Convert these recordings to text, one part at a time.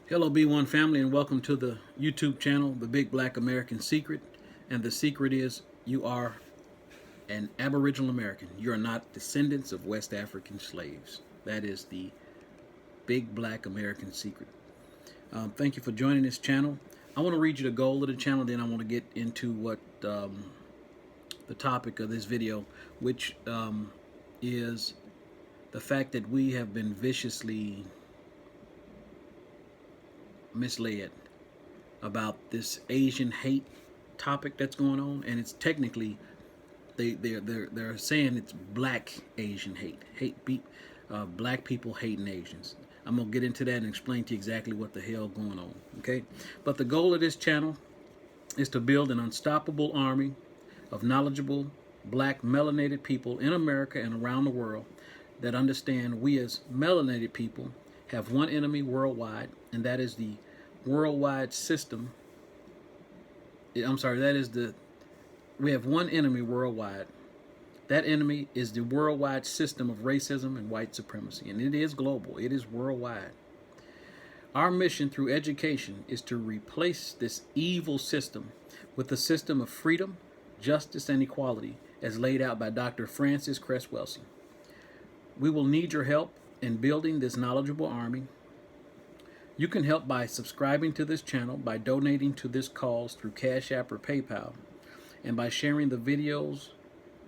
Hello, B1 family, and welcome to the YouTube channel, The Big Black American Secret. And the secret is you are an Aboriginal American. You are not descendants of West African slaves. That is the Big Black American Secret. Thank you for joining this channel. I want to read you the goal of the channel, then I want to get into what the topic of this video, which is the fact that we have been viciously misled about this Asian hate topic that's going on, and it's technically they're saying it's black Asian black people hating Asians. I'm gonna get into that and explain to you exactly what the hell going on. Okay, but the goal of this channel is to build an unstoppable army of knowledgeable black melanated people in America and around the world that understand we as melanated people have one enemy worldwide, and that is the worldwide system. We have one enemy worldwide. That enemy is the worldwide system of racism and white supremacy, and it is global, it is worldwide. Our mission through education is to replace this evil system with a system of freedom, justice, and equality as laid out by Dr. Frances Cress Welsing. We will need your help in building this knowledgeable army. You can help by subscribing to this channel, by donating to this cause through CashApp or PayPal, and by sharing the videos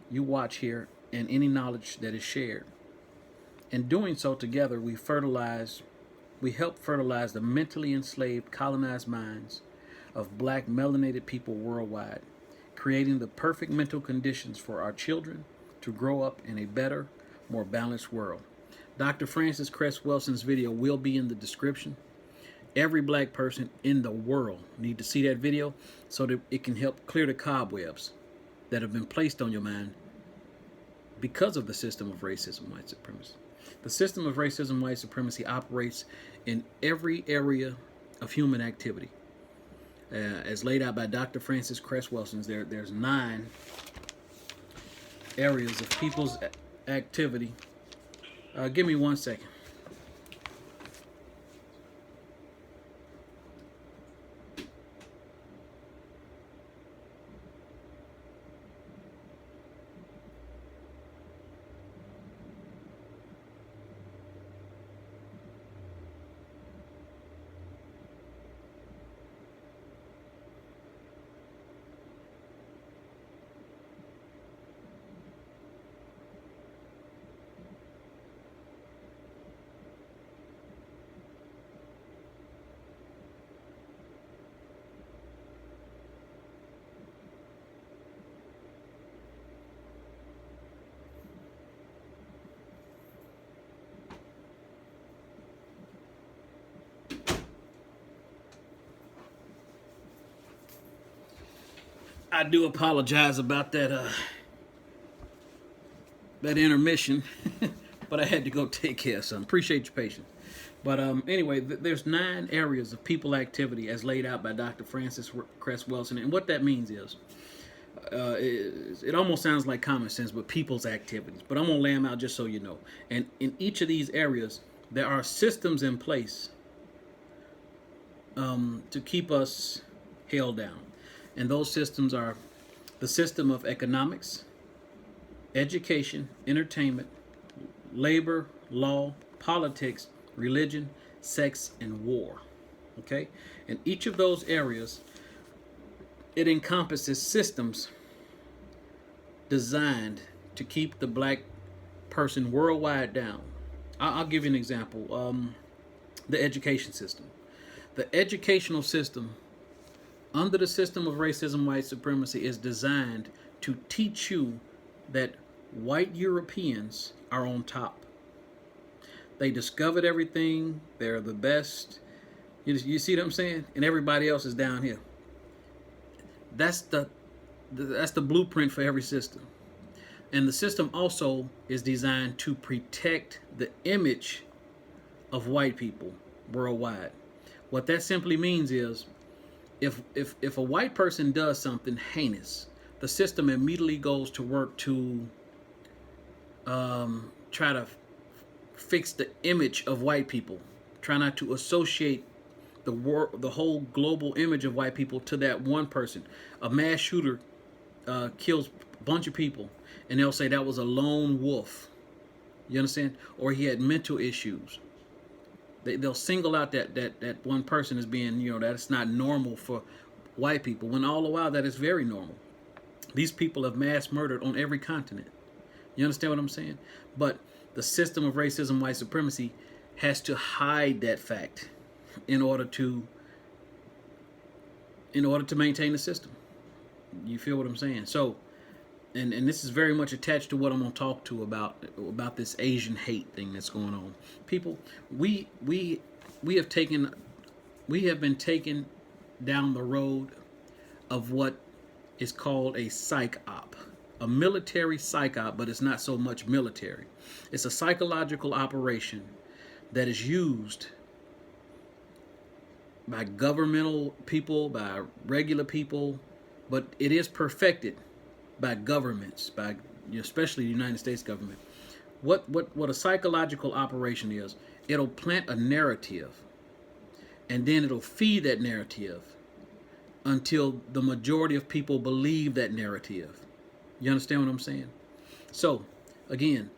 you watch here and any knowledge that is shared. In doing so, together we help fertilize the mentally enslaved, colonized minds of black melanated people worldwide, creating the perfect mental conditions for our children to grow up in a better, more balanced world. Dr. Frances Cress Welsing's video will be in the description. Every black person in the world need to see that video so that it can help clear the cobwebs that have been placed on your mind because of the system of racism, white supremacy. The system of racism, white supremacy operates in every area of human activity. As laid out by Dr. Frances Cress Welsing, there's 9 areas of people's activity. Give me 1 second. I do apologize about that intermission, but I had to go take care of something. Appreciate your patience. But anyway, there's 9 areas of people activity as laid out by Dr. Frances Cress Welsing, and what that means is, it almost sounds like common sense, but people's activities. But I'm gonna lay them out just so you know. And in each of these areas, there are systems in place to keep us held down. And those systems are the system of economics, education, entertainment, labor, law, politics, religion, sex, and war. Okay? And each of those areas, it encompasses systems designed to keep the black person worldwide down. I'll give you an example. The education system. The educational system under the system of racism, white supremacy, is designed to teach you that white Europeans are on top. They discovered everything. They're the best. You see what I'm saying? And everybody else is down here. That's the blueprint for every system. And the system also is designed to protect the image of white people worldwide. What that simply means is, if a white person does something heinous, the system immediately goes to work to try to fix the image of white people. Try not to associate the whole global image of white people to that one person. A mass shooter kills a bunch of people, and they'll say that was a lone wolf. You understand? Or he had mental issues. They'll single out that one person as being, that's not normal for white people, when all the while that is very normal. These people have mass murdered on every continent. You understand what I'm saying? But the system of racism, white supremacy, has to hide that fact in order to maintain the system. You feel what I'm saying? So, and this is very much attached to what I'm going to talk to about this Asian hate thing that's going on. People, we have been taken down the road of what is called a psych-op, a military psych-op, but it's not so much military. It's a psychological operation that is used by governmental people, by regular people, but it is perfected by governments, by especially the United States government. What a psychological operation is, it'll plant a narrative, and then it'll feed that narrative until the majority of people believe that narrative. You understand what I'm saying? So, again,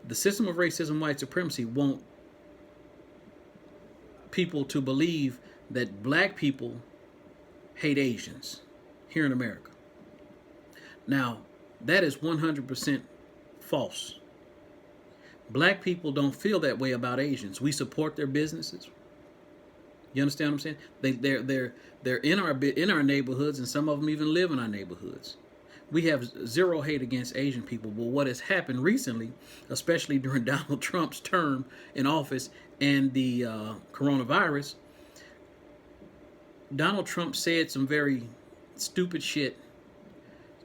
the system of racism, white supremacy want people to believe that black people hate Asians here in America. Now, that is 100% false. Black people don't feel that way about Asians. We support their businesses. You understand what I'm saying? They're in our neighborhoods, and some of them even live in our neighborhoods. We have zero hate against Asian people. But what has happened recently, especially during Donald Trump's term in office and the coronavirus, Donald Trump said some very stupid shit,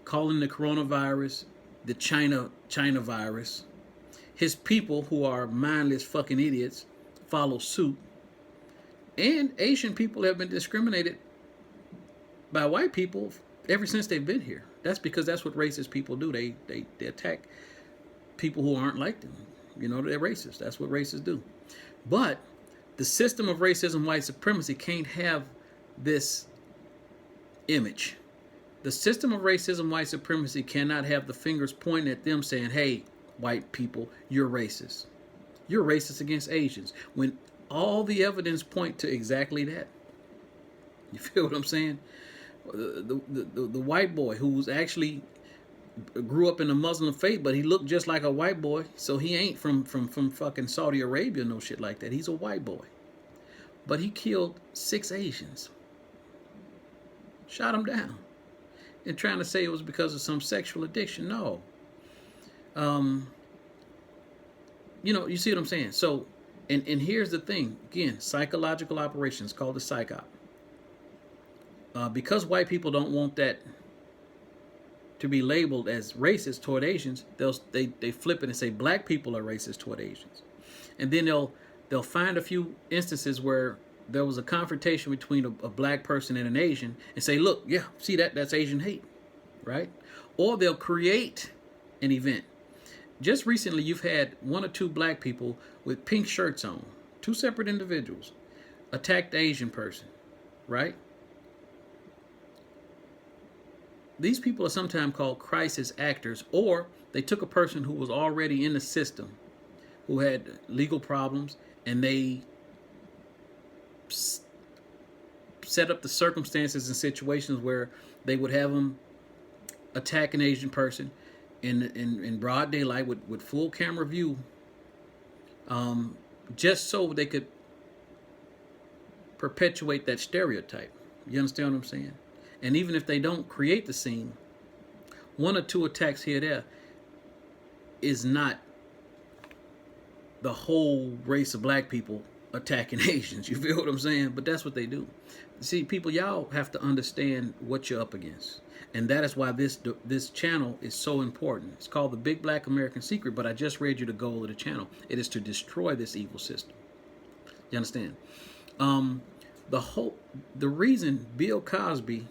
calling the coronavirus the China virus. His people, who are mindless fucking idiots, follow suit. And Asian people have been discriminated by white people ever since they've been here. That's because that's what racist people do. They attack people who aren't like them. They're racist. That's what racists do. But the system of racism, white supremacy can't have this image. The system of racism, white supremacy cannot have the fingers pointing at them saying, hey, white people, you're racist. You're racist against Asians. When all the evidence point to exactly that. You feel what I'm saying? The white boy who's actually grew up in the Muslim faith, but he looked just like a white boy, so he ain't from fucking Saudi Arabia, no shit like that. He's a white boy. But he killed 6 Asians. Shot them down. And trying to say it was because of some sexual addiction. No. You see what I'm saying? So, and here's the thing. Again, psychological operations called the psych-op. Because white people don't want that to be labeled as racist toward Asians, they flip it and say black people are racist toward Asians. And then they'll find a few instances where there was a confrontation between a black person and an Asian and say, look, yeah, see that's Asian hate, right? Or they'll create an event. Just recently, you've had 1 or 2 black people with pink shirts on, 2 separate individuals, attack the Asian person, right? These people are sometimes called crisis actors, or they took a person who was already in the system, who had legal problems, and they set up the circumstances and situations where they would have them attack an Asian person in broad daylight with full camera view, just so they could perpetuate that stereotype. You understand what I'm saying? And even if they don't create the scene, 1 or 2 attacks here or there is not the whole race of black people attacking Asians. You feel what I'm saying? But that's what they do. See, people, y'all have to understand what you're up against. And that is why this channel is so important. It's called the Big Black American Secret, but I just read you the goal of the channel. It is to destroy this evil system. You understand? The reason Bill Cosby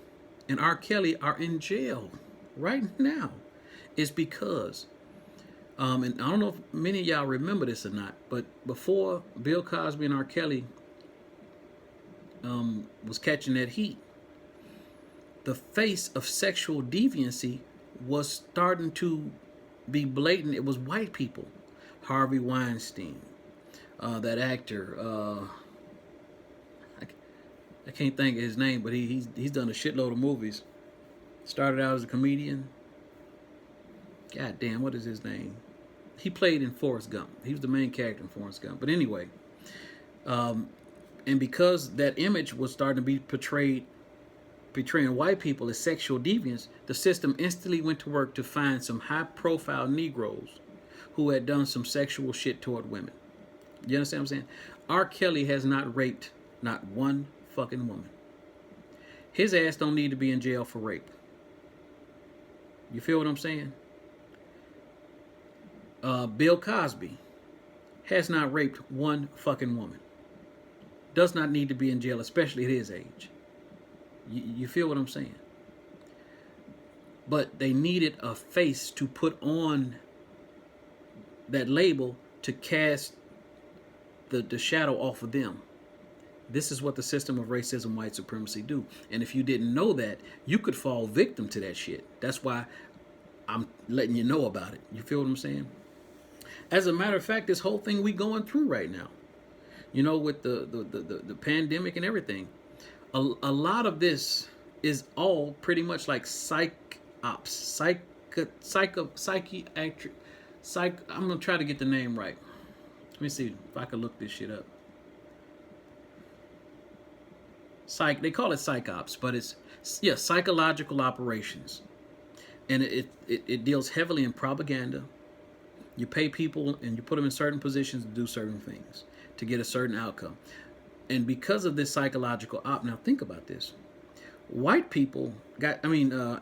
and R. Kelly are in jail right now is because, and I don't know if many of y'all remember this or not, but before Bill Cosby and R. Kelly was catching that heat, the face of sexual deviancy was starting to be blatant. It was white people. Harvey Weinstein, that actor. I can't think of his name, but he's done a shitload of movies. Started out as a comedian. God damn, what is his name? He played in Forrest Gump. He was the main character in Forrest Gump. But anyway, and because that image was starting to be portraying white people as sexual deviants, the system instantly went to work to find some high-profile Negroes who had done some sexual shit toward women. You understand what I'm saying? R. Kelly has not raped not one fucking woman. His ass don't need to be in jail for rape. You feel what I'm saying? Bill Cosby has not raped one fucking woman. Does not need to be in jail, especially at his age. You feel what I'm saying? But they needed a face to put on that label to cast the shadow off of them. This is what the system of racism, white supremacy do. And if you didn't know that, you could fall victim to that shit. That's why I'm letting you know about it. You feel what I'm saying? As a matter of fact, this whole thing we going through right now, you know, with the pandemic and everything, a lot of this is all pretty much like psychops, psychiatric. I'm gonna try to get the name right. Let me see if I can look this shit up. They call it psychops, but it's psychological operations, and it deals heavily in propaganda. You pay people and you put them in certain positions to do certain things to get a certain outcome, and because of this psychological now think about this: white people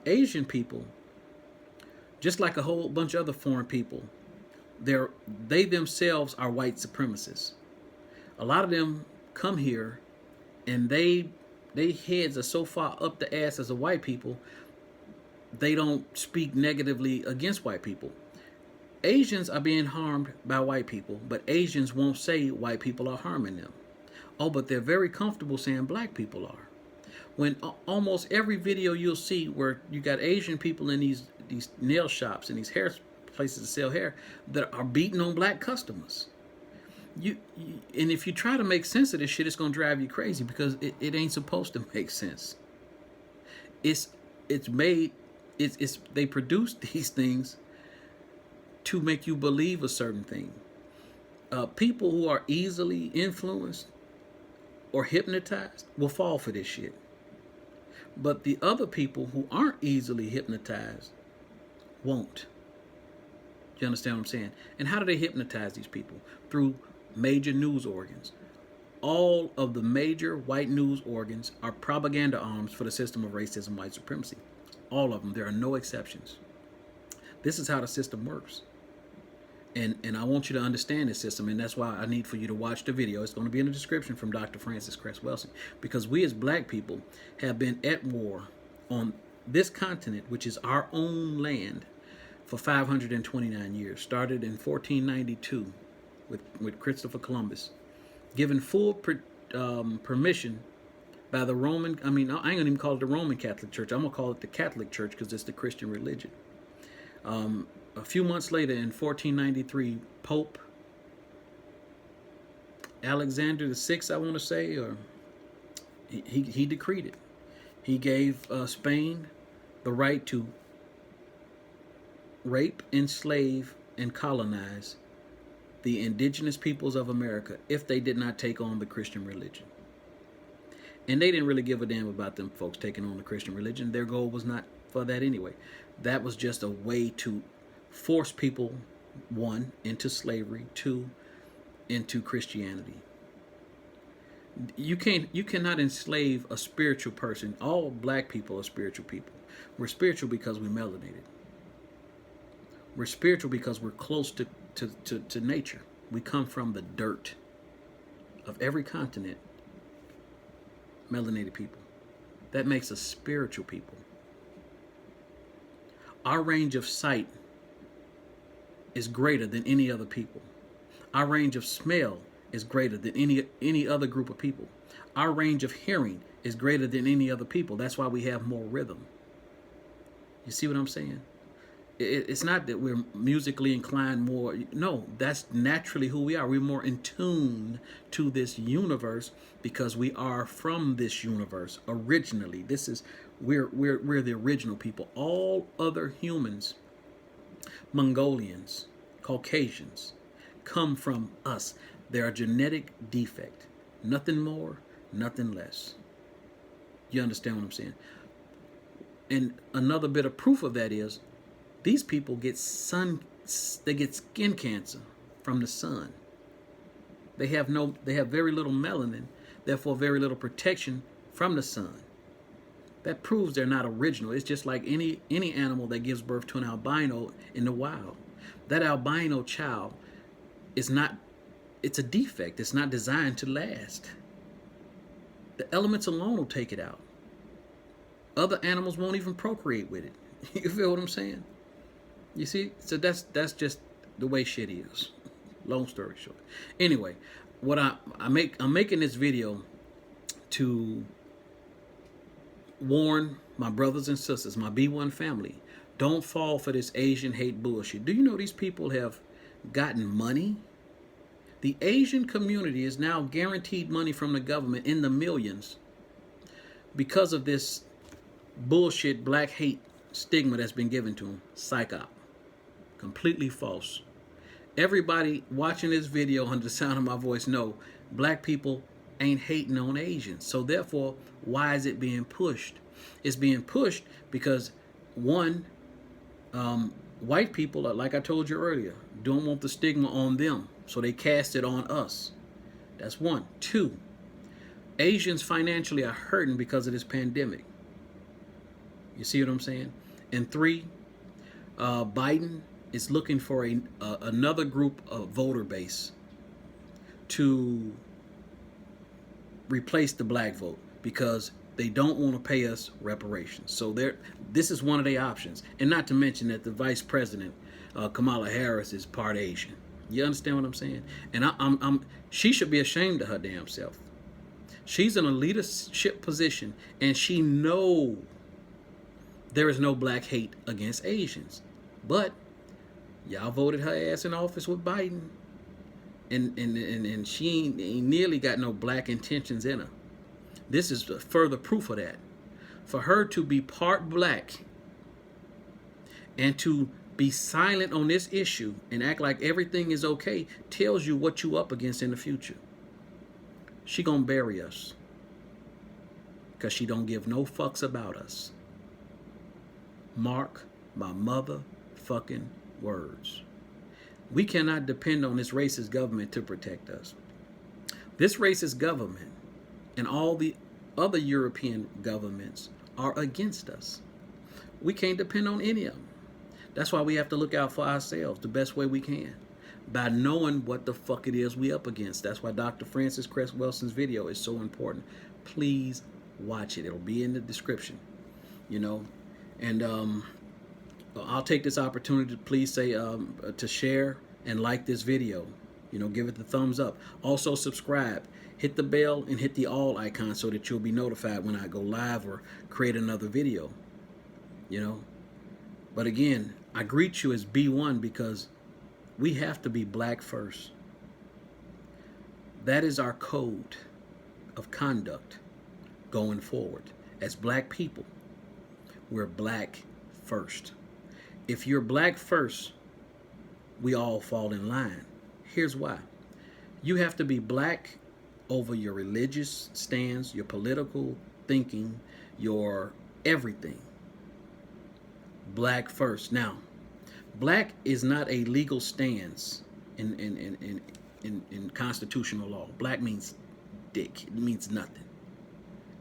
Asian people, just like a whole bunch of other foreign people, they themselves are white supremacists. A lot of them come here and they heads are so far up the ass as a white people, they don't speak negatively against white people. Asians are being harmed by white people, but Asians won't say white people are harming them. Oh, but they're very comfortable saying black people are. When almost every video you'll see where you got Asian people in these nail shops and these hair places to sell hair that are beating on black customers. And if you try to make sense of this shit, it's gonna drive you crazy because it ain't supposed to make sense. They produce these things to make you believe a certain thing. People who are easily influenced or hypnotized will fall for this shit. But the other people who aren't easily hypnotized won't. You understand what I'm saying? And how do they hypnotize these people? Through major news organs. All of the major white news organs are propaganda arms for the system of racism, white supremacy. All of them. There are no exceptions. This is how the system works. And I want you to understand this system, and that's why I need for you to watch the video. It's going to be in the description from Dr. Francis Cress Welsing, because we as black people have been at war on this continent, which is our own land, for 529 years. Started in 1492 with Christopher Columbus, given full permission by the Roman, I ain't going to even call it the Roman Catholic Church. I'm going to call it the Catholic Church because it's the Christian religion. A few months later, in 1493, Pope Alexander VI, I want to say, or he decreed it. He gave Spain the right to rape, enslave, and colonize the indigenous peoples of America if they did not take on the Christian religion. And they didn't really give a damn about them folks taking on the Christian religion. Their goal was not for that anyway. That was just a way to force people, one, into slavery, two, into Christianity. You cannot enslave a spiritual person. All black people are spiritual people. We're spiritual because we're melanated. We're spiritual because we're close to nature. We come from the dirt of every continent. Melanated people. That makes us spiritual people. Our range of sight is greater than any other people. Our range of smell is greater than any other group of people. Our range of hearing is greater than any other people. That's why we have more rhythm. You see what I'm saying? It's not that we're musically inclined more. No, that's naturally who we are. We're more in tune to this universe because we are from this universe originally. We're the original people. All other humans, Mongolians, Caucasians, come from us. They're a genetic defect. Nothing more, nothing less. You understand what I'm saying? And another bit of proof of that is these people get skin cancer from the sun. They have very little melanin, therefore very little protection from the sun. That proves they're not original. It's just like any animal that gives birth to an albino in the wild. That albino child it's a defect. It's not designed to last. The elements alone will take it out. Other animals won't even procreate with it. You feel what I'm saying? You see? So that's just the way shit is. Long story short. Anyway, what I'm making this video to warn my brothers and sisters, my B1 family, don't fall for this Asian hate bullshit. Do you know these people have gotten money? The Asian community is now guaranteed money from the government in the millions because of this bullshit black hate stigma that's been given to them. PSYOP. Completely false. Everybody watching this video under the sound of my voice know black people ain't hating on Asians. So therefore, why is it being pushed? It's being pushed because one, white people, like I told you earlier, don't want the stigma on them. So they cast it on us. That's one. Two, Asians financially are hurting because of this pandemic. You see what I'm saying? And three, Biden is looking for another group of voter base to replace the black vote because they don't want to pay us reparations. So this is one of their options. And not to mention that the vice president, Kamala Harris, is part Asian. You understand what I'm saying? And she should be ashamed of her damn self. She's in a leadership position and she knows there is no black hate against Asians. But y'all voted her ass in office with Biden. And she ain't nearly got no black intentions in her. This is further proof of that. For her to be part black and to be silent on this issue and act like everything is okay tells you what you up against in the future. She gonna bury us because she don't give no fucks about us. Mark my motherfucking words. We cannot depend on this racist government to protect us. This racist government and all the other European governments are against us. We can't depend on any of them. That's why we have to look out for ourselves the best way we can by knowing what the fuck it is we up against. That's why Dr. Francis Cress Welson's video is so important. Please watch it. It'll be in the description, you know. And I'll take this opportunity to please say to share and like this video. You know, give it the thumbs up. Also subscribe. Hit the bell and hit the all icon so that you'll be notified when I go live or create another video. You know. But again, I greet you as B1 because we have to be black first. That is our code of conduct going forward. As black people, we're black first. If you're black first, we all fall in line. Here's why. You have to be black over your religious stance, your political thinking, your everything. Black first. Now, black is not a legal stance in constitutional law. Black means dick. It means nothing.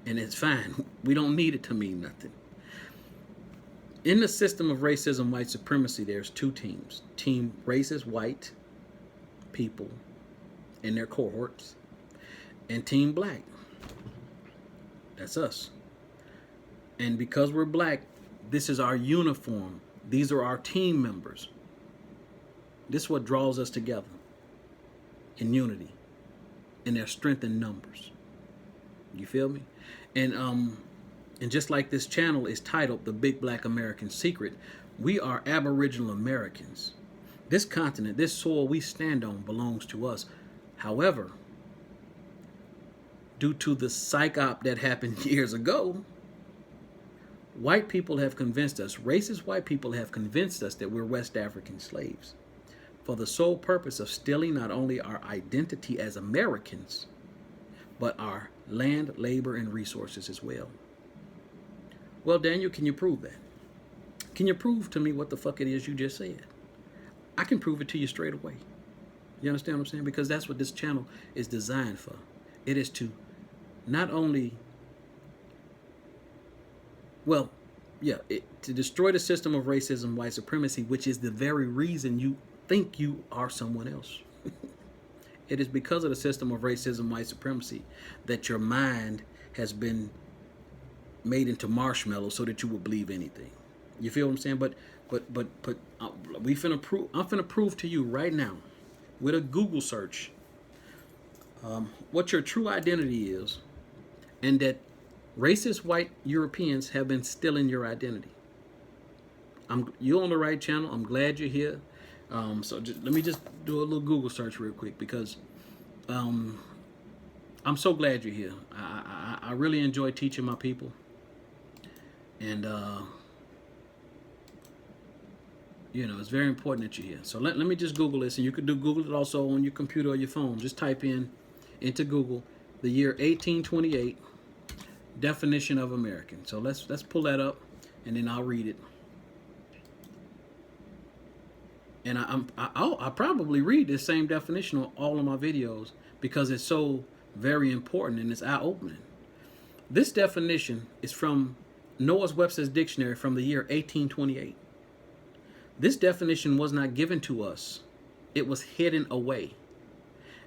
And it's fine. We don't need it to mean nothing. In the system of racism, white supremacy, there's two teams. Team racist white people and their cohorts, and team black. That's us. And because we're black, this is our uniform. These are our team members. This is what draws us together in unity. and their strength in numbers. You feel me? And just like this channel is titled The Big Black American Secret, we are Aboriginal Americans. This continent, this soil we stand on belongs to us. However, due to the PSYOP that happened years ago, white people have convinced us, racist white people have convinced us that we're West African slaves for the sole purpose of stealing not only our identity as Americans, but our land, labor, and resources as well. Well, Daniel, can you prove that? Can you prove to me what the fuck it is you just said? I can prove it to you straight away. You understand what I'm saying? Because that's what this channel is designed for. It is to not only, to destroy the system of racism, white supremacy, which is the very reason you think you are someone else. It is because of the system of racism, white supremacy, that your mind has been made into marshmallow so that you will believe anything. You feel what I'm saying? But I'm finna prove to you right now with a Google search what your true identity is, and that racist white Europeans have been stealing your identity. You're on the right channel. I'm glad you're here. Let me just do a little Google search real quick, because I'm so glad you're here. I really enjoy teaching my people, and it's very important that you're here. So let me just Google this, and you can Google it also on your computer or your phone. Just type into Google the year 1828 definition of American. So let's pull that up, and then I'll read it. And I'll probably read this same definition on all of my videos, because it's so very important and it's eye-opening. This definition is from Noah Webster's dictionary from the year 1828. This definition was not given to us. It was hidden away.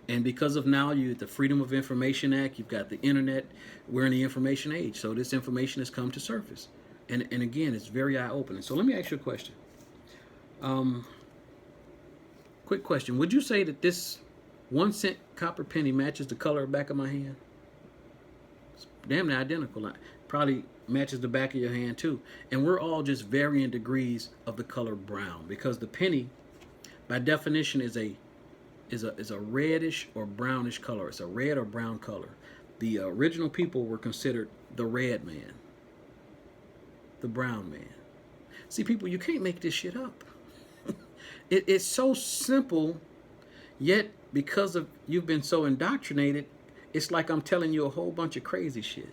And because of now, the Freedom of Information Act, you've got the internet, we're in the information age. So this information has come to surface. And again, it's very eye-opening. So let me ask you a question. Quick question. Would you say that this 1 cent copper penny matches the color of the back of my hand? It's damn near identical. Probably matches the back of your hand too. And we're all just varying degrees of the color brown, because the penny, by definition, is a reddish or brownish color. It's a red or brown color. The original people were considered the red man, the brown man. See, people, you can't make this shit up. It's so simple, yet because of you've been so indoctrinated, it's like I'm telling you a whole bunch of crazy shit.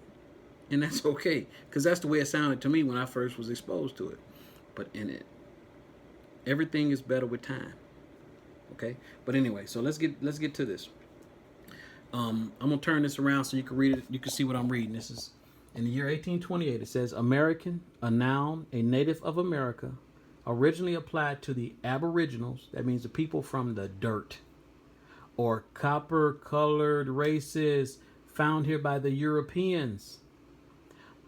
And that's okay, because that's the way it sounded to me when I first was exposed to it. But everything is better with time. Okay? But anyway, so let's get to this. I'm gonna turn this around so you can read it. You can see what I'm reading. This is in the year 1828. It says, American, a noun, a native of America, originally applied to the Aboriginals, that means the people from the dirt, or copper-colored races found here by the Europeans,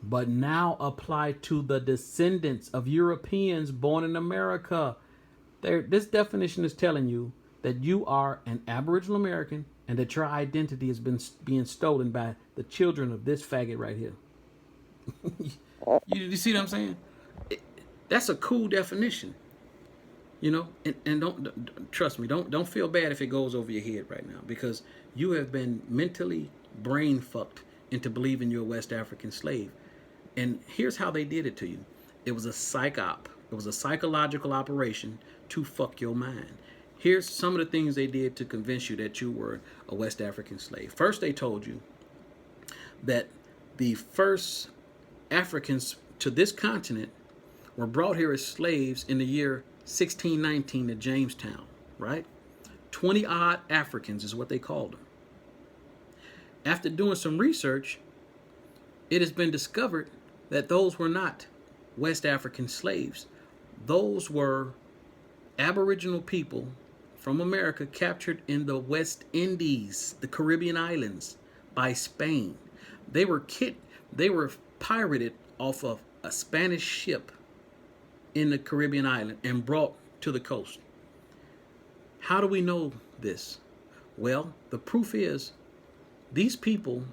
but now applied to the descendants of Europeans born in America. This definition is telling you that you are an Aboriginal American and that your identity has been being stolen by the children of this faggot right here. You see what I'm saying? That's a cool definition, and don't trust me. Don't feel bad if it goes over your head right now, because you have been mentally brain fucked into believing you're a West African slave. And here's how they did it to you. It was a psyop. It was a psychological operation to fuck your mind. Here's some of the things they did to convince you that you were a West African slave. First, they told you that the first Africans to this continent were brought here as slaves in the year 1619 to Jamestown, right? 20-odd Africans is what they called them. After doing some research, it has been discovered that those were not West African slaves. Those were Aboriginal people from America captured in the West Indies, the Caribbean islands, by Spain. They were pirated off of a Spanish ship in the Caribbean island and brought to the coast. How do we know this? Well, the proof is These people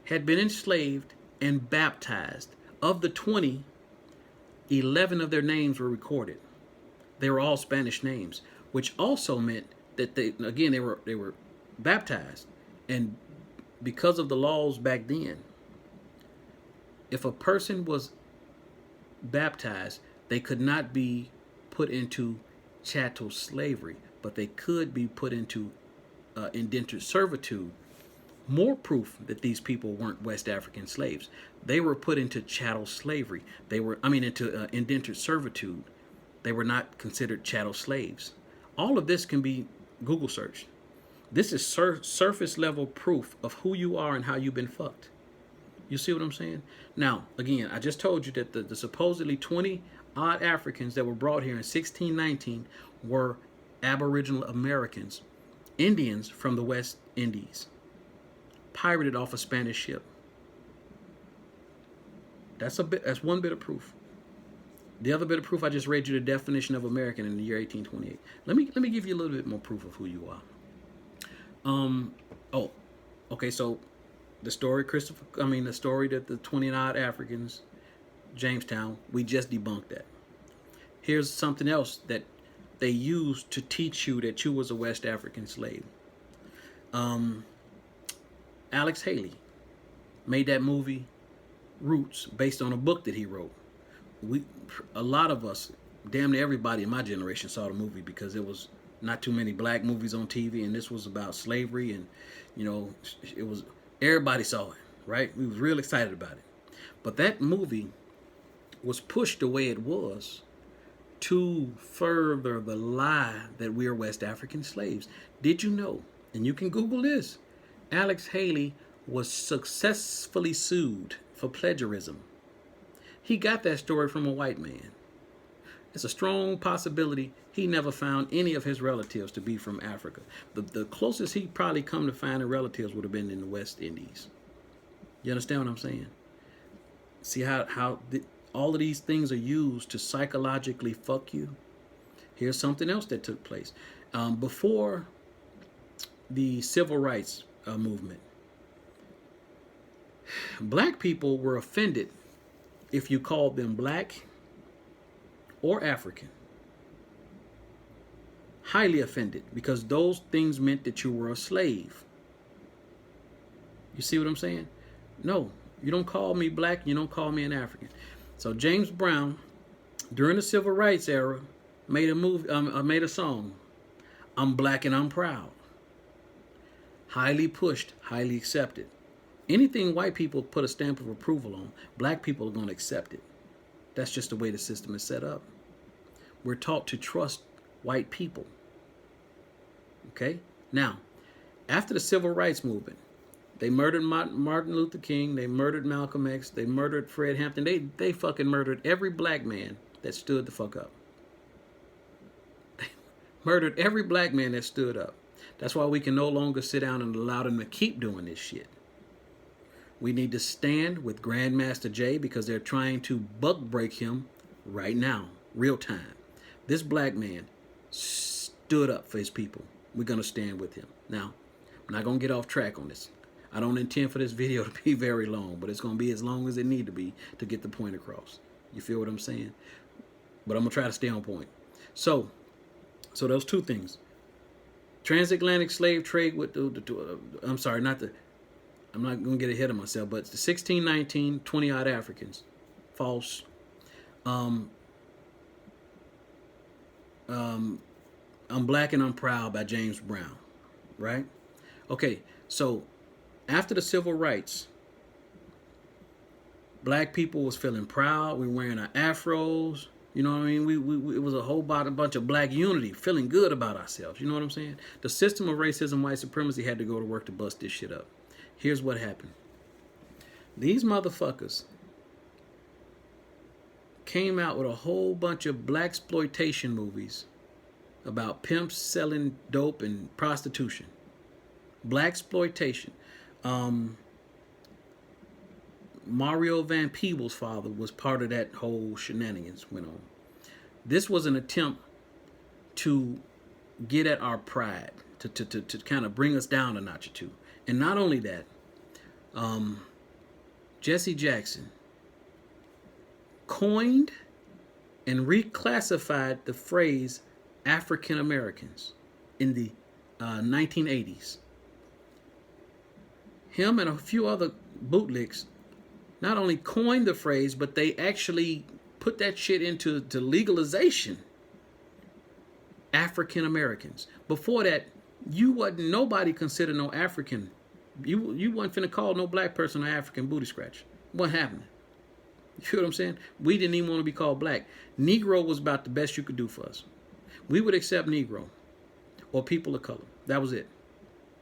had been enslaved and baptized. Of the 20, 11 of their names were recorded. They were all Spanish names, which also meant that they were baptized. And because of the laws back then, if a person was baptized, they could not be put into chattel slavery, but they could be put into indentured servitude. More proof that these people weren't West African slaves. They were put into chattel slavery. Into indentured servitude. They were not considered chattel slaves. All of this can be Google searched. This is surface level proof of who you are and how you've been fucked. You see what I'm saying? Now, again, I just told you that the supposedly 20 odd Africans that were brought here in 1619 were Aboriginal Americans, Indians from the West Indies, pirated off a Spanish ship. That's one bit of proof. The other bit of proof, I just read you the definition of American in the year 1828. Let me give you a little bit more proof of who you are. So the story that the 20 odd Africans, Jamestown, we just debunked that. Here's something else that they used to teach you that you was a West African slave. Alex Haley made that movie Roots based on a book that he wrote. A lot of us, damn near everybody in my generation, saw the movie because it was not too many black movies on TV, and this was about slavery, and everybody saw it, right? We was real excited about it. But that movie was pushed the way it was to further the lie that we are West African slaves. Did you know, and you can Google this, Alex Haley was successfully sued for plagiarism. He got that story from a white man. It's a strong possibility he never found any of his relatives to be from Africa. The closest he probably come to finding relatives would have been in the West Indies. You understand what I'm saying? See how all of these things are used to psychologically fuck you? Here's something else that took place. Before the civil rights movement, black people were offended if you called them black or African. Highly offended, because those things meant that you were a slave. You see what I'm saying? No, you don't call me black, you don't call me an African. So James Brown, during the civil rights era, made a song, I'm Black and I'm Proud. Highly pushed, highly accepted. Anything white people put a stamp of approval on, black people are going to accept it. That's just the way the system is set up. We're taught to trust white people. Okay? Now, after the civil rights movement, they murdered Martin Luther King, they murdered Malcolm X, they murdered Fred Hampton, they fucking murdered every black man that stood the fuck up. They murdered every black man that stood up. That's why we can no longer sit down and allow them to keep doing this shit. We need to stand with Grandmaster Jay because they're trying to buck break him right now, real time. This black man stood up for his people. We're going to stand with him. Now, I'm not going to get off track on this. I don't intend for this video to be very long, but it's going to be as long as it need to be to get the point across. You feel what I'm saying? But I'm going to try to stay on point. So those two things. Transatlantic slave trade with I'm not going to get ahead of myself, but the 1619, 20 odd Africans. False. I'm Black and I'm Proud by James Brown. Right? Okay, so after the civil rights, black people was feeling proud. We were wearing our afros. You know what I mean? It was a whole bunch of black unity, feeling good about ourselves. You know what I'm saying? The system of racism, white supremacy had to go to work to bust this shit up. Here's what happened. These motherfuckers came out with a whole bunch of blaxploitation movies about pimps selling dope and prostitution. Blaxploitation. Mario Van Peebles' father was part of that whole shenanigans went on. This was an attempt to get at our pride, to kind of bring us down a notch or two. And not only that, Jesse Jackson coined and reclassified the phrase African Americans in the 1980s. Him and a few other bootlicks not only coined the phrase, but they actually put that shit into legalization. African Americans. Before that, you wasn't nobody considered no African. You wasn't finna call no black person an African booty scratch. What happened? You feel what I'm saying? We didn't even want to be called black. Negro was about the best you could do for us. We would accept Negro or people of color. That was it.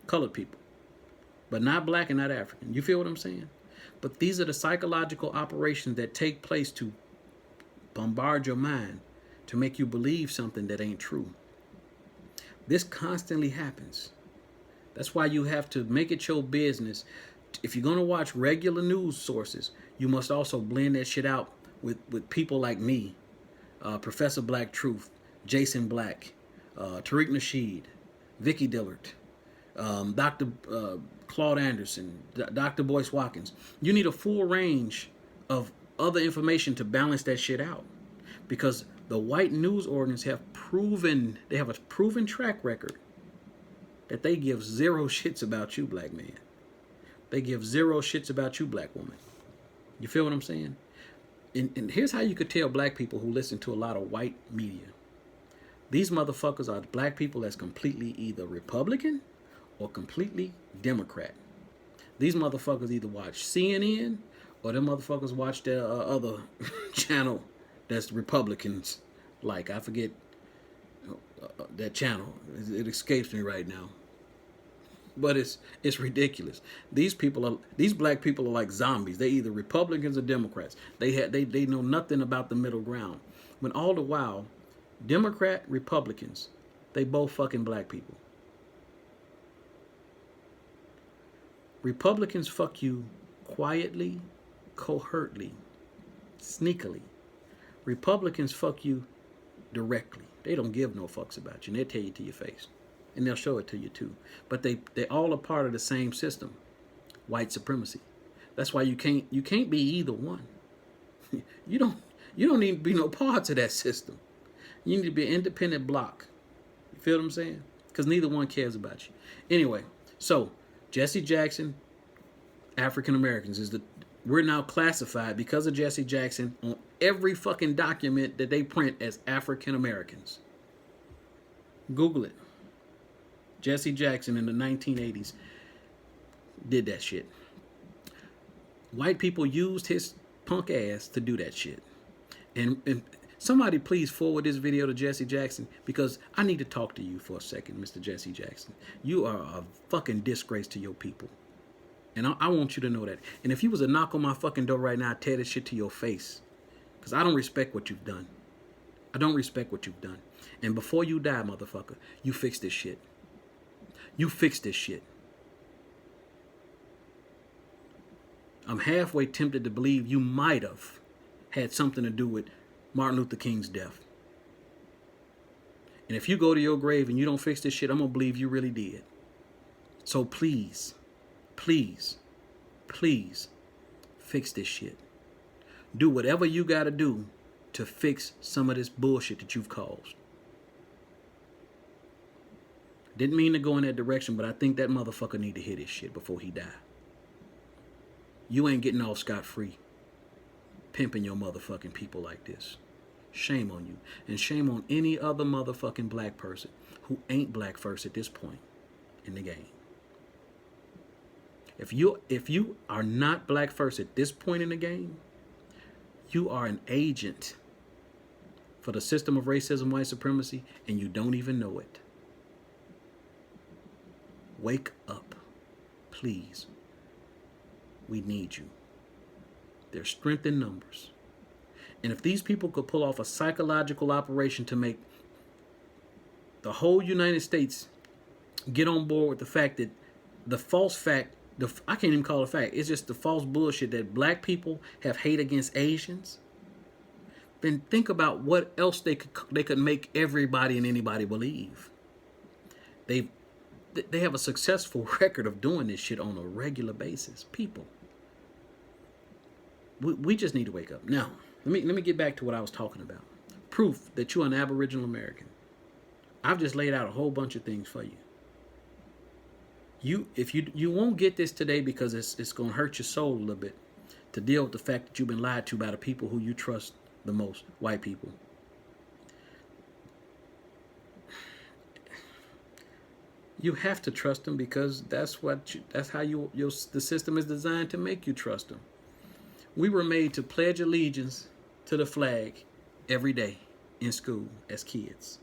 Colored people. But not black and not African. You feel what I'm saying? But these are the psychological operations that take place to bombard your mind, to make you believe something that ain't true. This constantly happens. That's why you have to make it your business. If you're going to watch regular news sources, you must also blend that shit out with people like me, Professor Black Truth, Jason Black, Tariq Nasheed, Vicky Dillard, Dr. Claude Anderson, Dr. Boyce Watkins. You need a full range of other information to balance that shit out, because the white news organs have proven, they have a proven track record that they give zero shits about you, black man. They give zero shits about you, black woman. You feel what I'm saying? And here's how you could tell black people who listen to a lot of white media. These motherfuckers are black people that's completely either Republican or completely Democrat. These motherfuckers either watch CNN or them motherfuckers watch their other channel that's Republicans. Like, I forget that channel. It escapes me right now. But it's ridiculous. These black people are like zombies. They either Republicans or Democrats. They know nothing about the middle ground. When all the while, Democrat, Republicans, they both fucking black people. Republicans fuck you quietly, cohertly, sneakily. Republicans fuck you directly. They don't give no fucks about you, and they tell you to your face. And they'll show it to you too. But they all are part of the same system, white supremacy. That's why you can't be either one. You don't need to be no part of that system. You need to be an independent block. You feel what I'm saying? Because neither one cares about you. Anyway, so Jesse Jackson, African Americans we're now classified because of Jesse Jackson on every fucking document that they print as African Americans. Google it. Jesse Jackson in the 1980s did that shit. White people used his punk ass to do that shit. And somebody please forward this video to Jesse Jackson, because I need to talk to you for a second, Mr. Jesse Jackson. You are a fucking disgrace to your people. And I want you to know that. And if you was a knock on my fucking door right now, I'd tear this shit to your face. Because I don't respect what you've done. I don't respect what you've done. And before you die, motherfucker, you fix this shit. You fix this shit. I'm halfway tempted to believe you might have had something to do with Martin Luther King's death. And if you go to your grave and you don't fix this shit, I'm going to believe you really did. So please, please, please fix this shit. Do whatever you got to do to fix some of this bullshit that you've caused. Didn't mean to go in that direction, but I think that motherfucker need to hear this shit before he die. You ain't getting off scot-free pimping your motherfucking people like this. Shame on you. And shame on any other motherfucking black person who ain't black first at this point in the game. If you are not black first at this point in the game, you are an agent for the system of racism, white supremacy, and you don't even know it. Wake up, please. We need you. There's strength in numbers. And if these people could pull off a psychological operation to make the whole United States get on board with the fact that the false fact, I can't even call it a fact, it's just the false bullshit that black people have hate against Asians, then think about what else they could make everybody and anybody believe. They have a successful record of doing this shit on a regular basis. People, we just need to wake up. Now, let me get back to what I was talking about. Proof that you're an Aboriginal American. I've just laid out a whole bunch of things for you. If you won't get this today because it's going to hurt your soul a little bit to deal with the fact that you've been lied to by the people who you trust the most, white people. You have to trust them because that's how the system is designed to make you trust them. We were made to pledge allegiance to the flag every day in school as kids.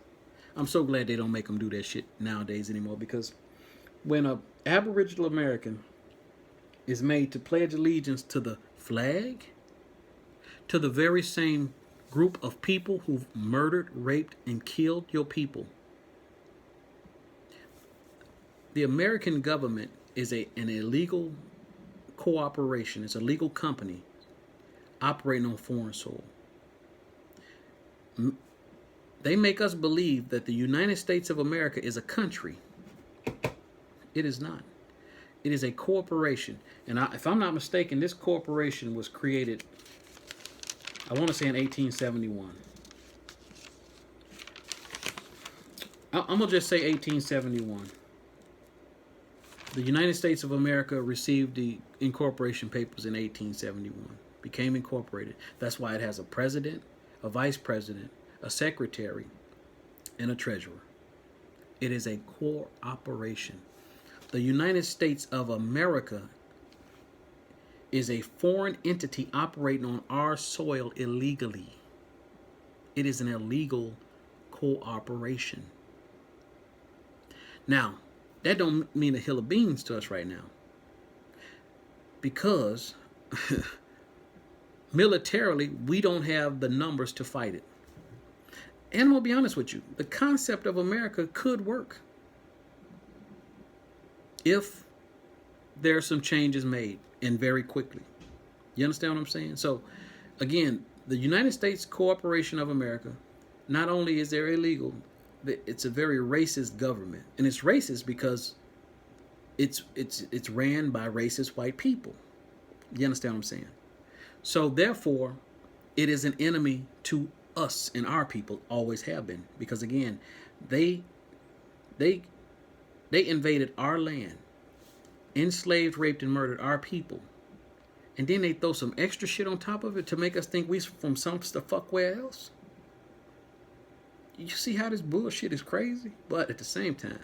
I'm so glad they don't make them do that shit nowadays anymore, because when a Aboriginal American is made to pledge allegiance to the flag, to the very same group of people who've murdered, raped, and killed your people. The American government is an illegal cooperation. It's a legal company operating on foreign soil. They make us believe that the United States of America is a country. It is not. It is a corporation. And if I'm not mistaken, this corporation was created, I want to say in 1871. I'm going to just say 1871. The United States of America received the incorporation papers in 1871, became incorporated. That's why it has a president, a vice president, a secretary, and a treasurer. It is a cooperation. The United States of America is a foreign entity operating on our soil illegally. It is an illegal cooperation. Now, that don't mean a hill of beans to us right now, because militarily we don't have the numbers to fight it. And I'm gonna be honest with you, the concept of America could work if there are some changes made, and very quickly. You understand what I'm saying? So again, the United States Corporation of America, not only is there illegal, it's a very racist government. And it's racist because it's ran by racist white people. You understand what I'm saying? So therefore, it is an enemy to us and our people, always have been. Because again, they invaded our land, enslaved, raped, and murdered our people. And then they throw some extra shit on top of it to make us think we from some the fuck where else. You see how this bullshit is crazy? But at the same time,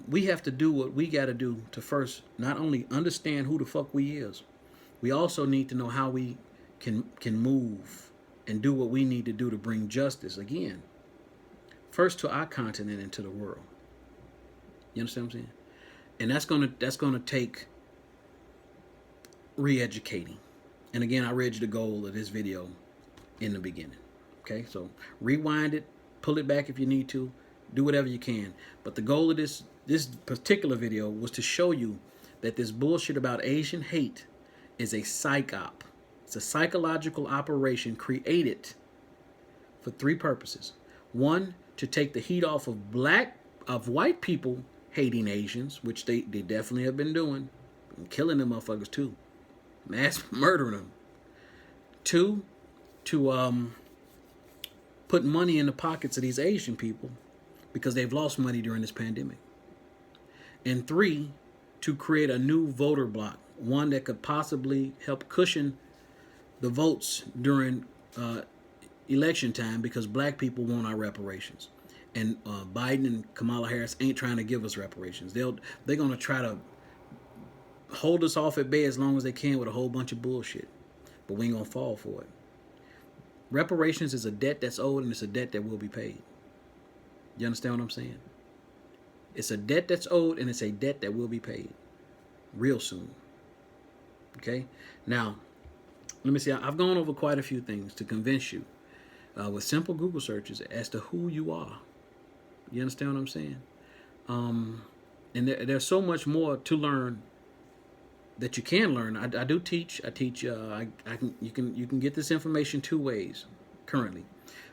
we have to do what we got to do to first not only understand who the fuck we is, we also need to know how we can move and do what we need to do to bring justice again, first to our continent and to the world. You understand what I'm saying? And that's gonna take re-educating. And again, I read you the goal of this video in the beginning. Okay, so rewind it, pull it back if you need to, do whatever you can. But the goal of this particular video was to show you that this bullshit about Asian hate is a psyop. It's a psychological operation created for three purposes. One, to take the heat off of white people hating Asians, which they definitely have been doing, and killing them motherfuckers too, mass murdering them. Two, to put money in the pockets of these Asian people because they've lost money during this pandemic. And three, to create a new voter bloc, one that could possibly help cushion the votes during election time, because black people want our reparations. And Biden and Kamala Harris ain't trying to give us reparations. They're going to try to hold us off at bay as long as they can with a whole bunch of bullshit. But we ain't going to fall for it. Reparations is a debt that's owed, and it's a debt that will be paid. You understand what I'm saying? It's a debt that's owed, and it's a debt that will be paid real soon. Okay? Now, let me see. I've gone over quite a few things to convince you with simple Google searches as to who you are. You understand what I'm saying? And there's so much more to learn that you can learn. I do teach. I teach. You can get this information two ways currently: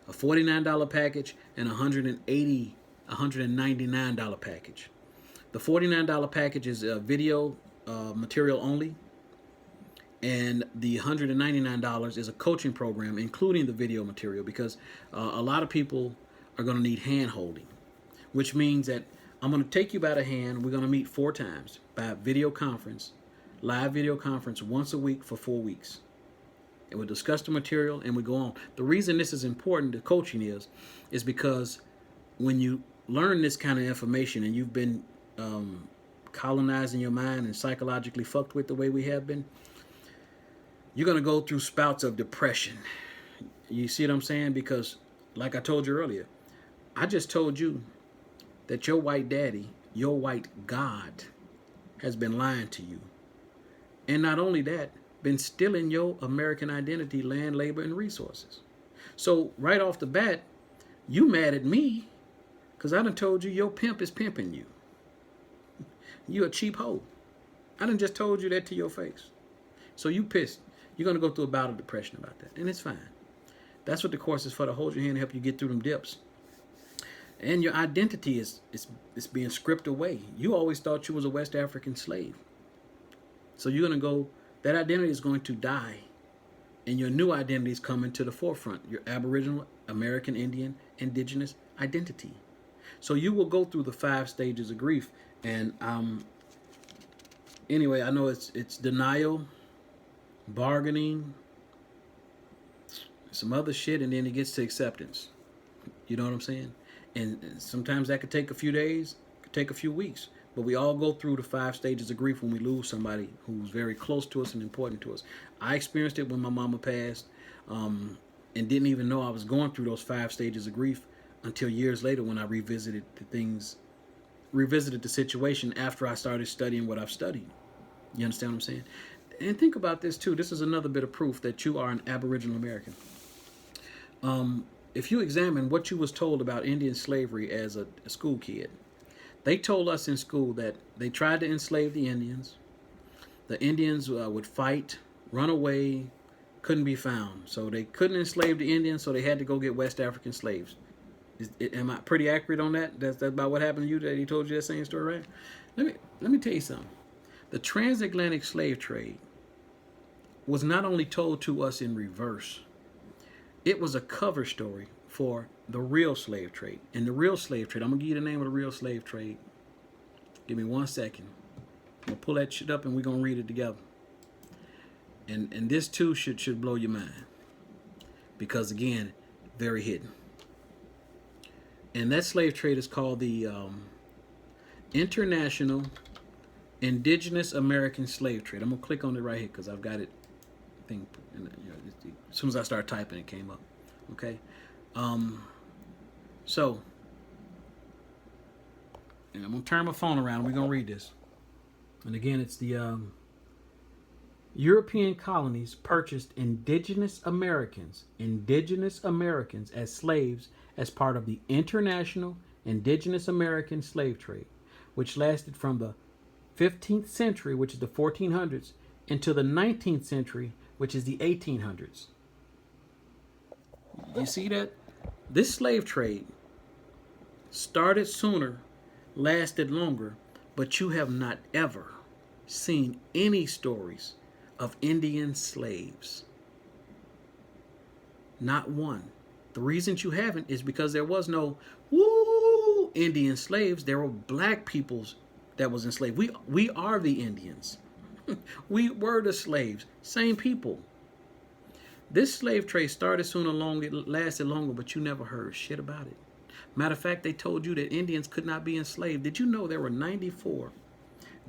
a $49 package and $199 package. The $49 package is video material only, and the $199 is a coaching program, including the video material, because a lot of people are going to need hand holding, which means that I'm going to take you by the hand. We're going to meet 4 times by video conference, live video conference once a week for 4 weeks. And we'll discuss the material and we go on. The reason this is important to coaching is because when you learn this kind of information and you've been colonizing your mind and psychologically fucked with the way we have been, you're going to go through spouts of depression. You see what I'm saying? Because like I told you earlier, I just told you that your white daddy, your white God, has been lying to you. And not only that, been stealing your American identity, land, labor, and resources. So right off the bat, you mad at me because I done told you your pimp is pimping you. You a cheap hoe. I done just told you that to your face. So you pissed. You're going to go through a bout of depression about that. And it's fine. That's what the course is for, to hold your hand and help you get through them dips. And your identity is being stripped away. You always thought you was a West African slave. So you're going to go, that identity is going to die. And your new identity is coming to the forefront. Your Aboriginal, American, Indian, Indigenous identity. So you will go through the 5 stages of grief. And anyway, I know it's denial, bargaining, some other shit, and then it gets to acceptance. You know what I'm saying? And sometimes that could take a few days, could take a few weeks. But we all go through the 5 stages of grief when we lose somebody who's very close to us and important to us. I experienced it when my mama passed, and didn't even know I was going through those 5 stages of grief until years later when I revisited the situation after I started studying what I've studied. You understand what I'm saying? And think about this too. This is another bit of proof that you are an Aboriginal American. If you examine what you was told about Indian slavery as a school kid, they told us in school that they tried to enslave the Indians. The Indians would fight, run away, couldn't be found. So they couldn't enslave the Indians, so they had to go get West African slaves. Am I pretty accurate on that? That's about what happened to you, that he told you that same story, right? Let me tell you something. The transatlantic slave trade was not only told to us in reverse, it was a cover story for the real slave trade. And the real slave trade, I'm going to give you the name of the real slave trade. Give me 1 second. I'm going to pull that shit up and we're going to read it together. And this too should blow your mind. Because again, very hidden. And that slave trade is called the International Indigenous American Slave Trade. I'm going to click on it right here because I've got it. As soon as I started typing, it came up. Okay. So, and I'm going to turn my phone around and we're going to read this. And again, it's the European colonies purchased Indigenous Americans as slaves as part of the International Indigenous American Slave Trade, which lasted from the 15th century, which is the 1400s, into the 19th century, which is the 1800s. You see that? This slave trade started sooner, lasted longer, but you have not ever seen any stories of Indian slaves. Not one. The reason you haven't is because there was no Indian slaves. There were black peoples that was enslaved. We are the Indians. We were the slaves. Same people. This slave trade started sooner, long, it lasted longer, but you never heard shit about it. Matter of fact, they told you that Indians could not be enslaved. Did you know there were 94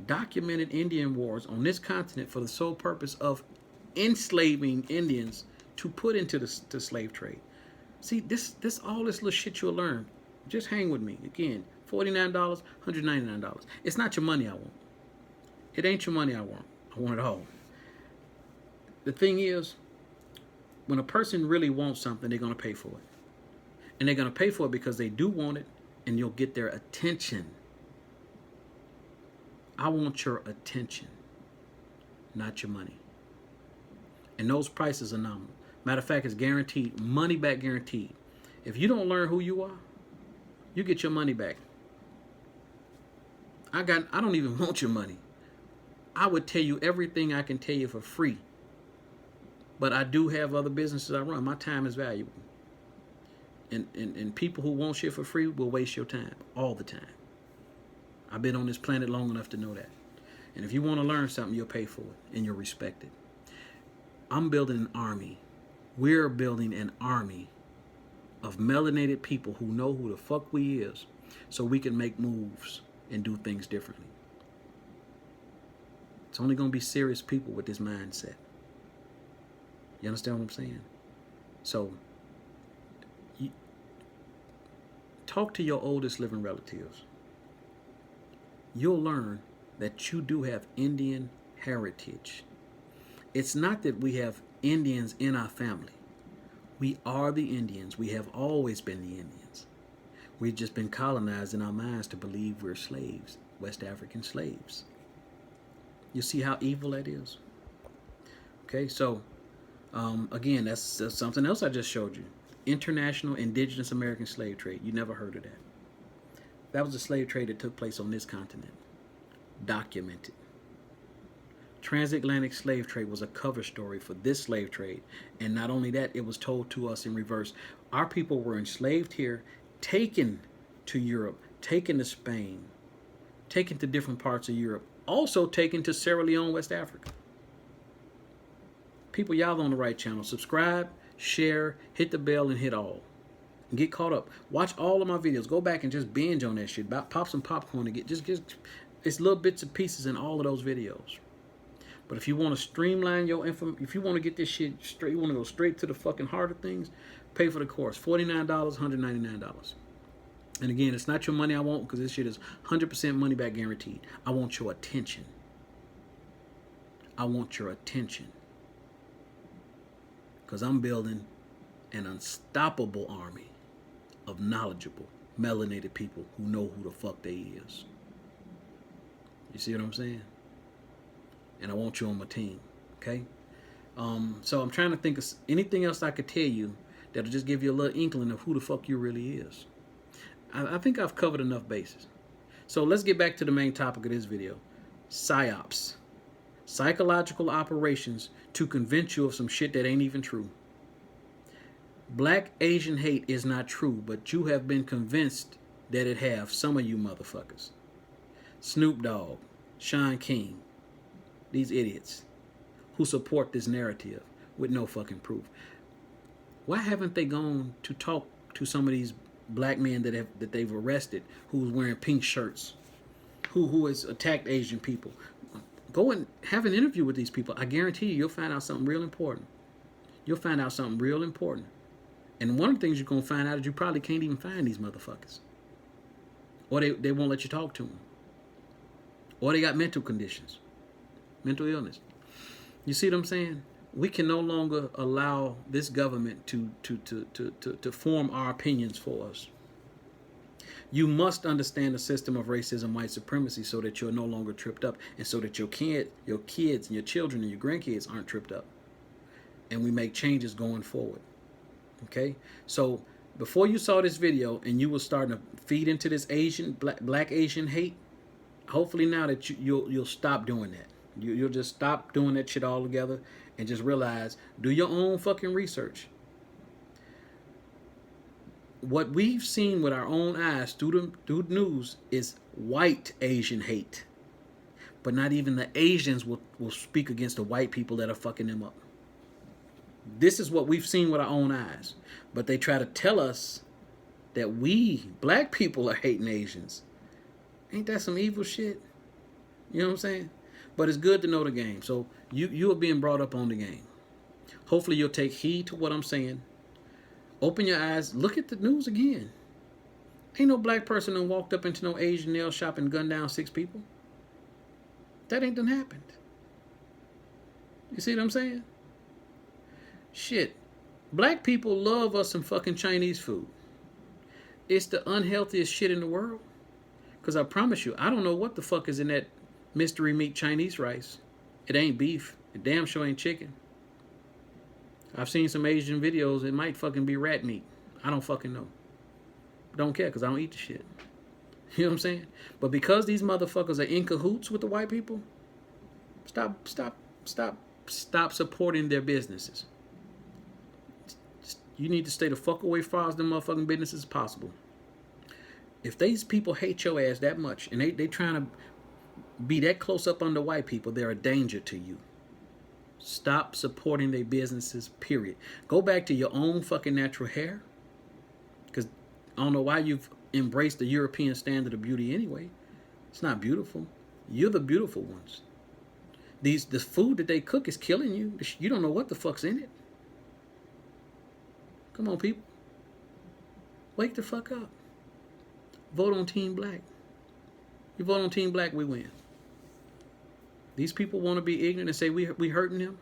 documented Indian wars on this continent for the sole purpose of enslaving Indians to put into the slave trade? See, this all this little shit you'll learn. Just hang with me. Again, $49, $199. It's not your money I want. It ain't your money I want. I want it all. The thing is, when a person really wants something, they're going to pay for it. And they're going to pay for it because they do want it, and you'll get their attention. I want your attention, not your money. And those prices are nominal. Matter of fact, it's guaranteed, money back guaranteed. If you don't learn who you are, you get your money back. I don't even want your money. I would tell you everything I can tell you for free. But I do have other businesses I run. My time is valuable. And people who want shit for free will waste your time all the time. I've been on this planet long enough to know that. And if you want to learn something, you'll pay for it and you'll respect it. I'm building an army. We're building an army of melanated people who know who the fuck we is, so we can make moves and do things differently. It's only going to be serious people with this mindset. You understand what I'm saying? So, talk to your oldest living relatives. You'll learn that you do have Indian heritage. It's not that we have Indians in our family. We are the Indians. We have always been the Indians. We've just been colonized in our minds to believe we're slaves, West African slaves. You see how evil that is? Okay, so again, that's something else I just showed you. International Indigenous American slave trade. You never heard of that. That was a slave trade that took place on this continent. Documented. Transatlantic slave trade was a cover story for this slave trade. And not only that, it was told to us in reverse. Our people were enslaved here, taken to Europe, taken to Spain, taken to different parts of Europe, also taken to Sierra Leone, West Africa. People, y'all on the right channel. Subscribe, share, hit the bell, and hit all. And get caught up. Watch all of my videos. Go back and just binge on that shit. Pop some popcorn and get it's little bits and pieces in all of those videos. But if you want to streamline your info, if you want to get this shit straight, you want to go straight to the fucking heart of things, pay for the course. $49, $199. And again, it's not your money I want, because this shit is 100% money back guaranteed. I want your attention. I want your attention. Because I'm building an unstoppable army of knowledgeable, melanated people who know who the fuck they is. You see what I'm saying? And I want you on my team, okay? So I'm trying to think of anything else I could tell you that'll just give you a little inkling of who the fuck you really is. I think I've covered enough bases. So let's get back to the main topic of this video. PSYOPs. Psychological operations to convince you of some shit that ain't even true. Black Asian hate is not true, but you have been convinced that it have, some of you motherfuckers. Snoop Dogg, Sean King, these idiots who support this narrative with no fucking proof. Why haven't they gone to talk to some of these black men that they've arrested who's wearing pink shirts, who has attacked Asian people? Go and have an interview with these people. I guarantee you'll find out something real important. You'll find out something real important. And one of the things you're going to find out is you probably can't even find these motherfuckers. Or they won't let you talk to them. Or they got mental conditions. Mental illness. You see what I'm saying? We can no longer allow this government to form our opinions for us. You must understand the system of racism, white supremacy, so that you're no longer tripped up, and so that your kids and your children and your grandkids aren't tripped up. And we make changes going forward. Okay? So before you saw this video and you were starting to feed into this black Asian hate, hopefully now that you'll stop doing that. You'll just stop doing that shit altogether and just realize, do your own fucking research. What we've seen with our own eyes through the news is white Asian hate. But not even the Asians will speak against the white people that are fucking them up. This is what we've seen with our own eyes. But they try to tell us that we, black people, are hating Asians. Ain't that some evil shit? You know what I'm saying? But it's good to know the game. So you are being brought up on the game. Hopefully you'll take heed to what I'm saying. Open your eyes. Look at the news again. Ain't no black person that walked up into no Asian nail shop and gunned down 6 people. That ain't done happened. You see what I'm saying? Shit. Black people love us some fucking Chinese food. It's the unhealthiest shit in the world. Because I promise you, I don't know what the fuck is in that mystery meat Chinese rice. It ain't beef. It damn sure ain't chicken. I've seen some Asian videos. It might fucking be rat meat. I don't fucking know. Don't care because I don't eat the shit. You know what I'm saying? But because these motherfuckers are in cahoots with the white people, stop supporting their businesses. You need to stay the fuck away from as them motherfucking businesses as possible. If these people hate your ass that much and they trying to be that close up under white people, they're a danger to you. Stop supporting their businesses, period. Go back to your own fucking natural hair. Because I don't know why you've embraced the European standard of beauty anyway. It's not beautiful. You're the beautiful ones. The food that they cook is killing you. You don't know what the fuck's in it. Come on, people. Wake the fuck up. Vote on Team Black. You vote on Team Black, we win. These people want to be ignorant and say we hurting them,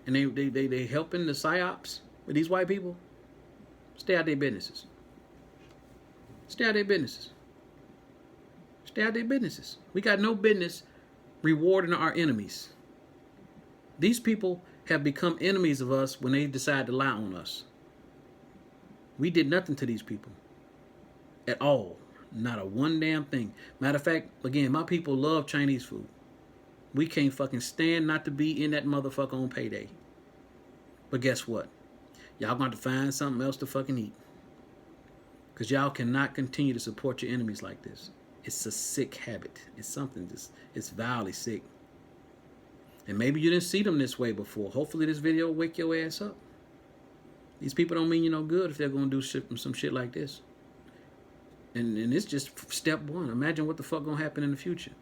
and they helping the PSYOPs with these white people. Stay out their businesses. Stay out their businesses. Stay out their businesses. We got no business rewarding our enemies. These people have become enemies of us when they decide to lie on us. We did nothing to these people at all. Not a one damn thing. Matter of fact, again, my people love Chinese food. We can't fucking stand not to be in that motherfucker on payday. But guess what? Y'all going to have to find something else to fucking eat. Because y'all cannot continue to support your enemies like this. It's a sick habit. It's something just, it's vilely sick. And maybe you didn't see them this way before. Hopefully this video will wake your ass up. These people don't mean you no good if they're going to do some shit like this. And it's just step one. Imagine what the fuck going to happen in the future.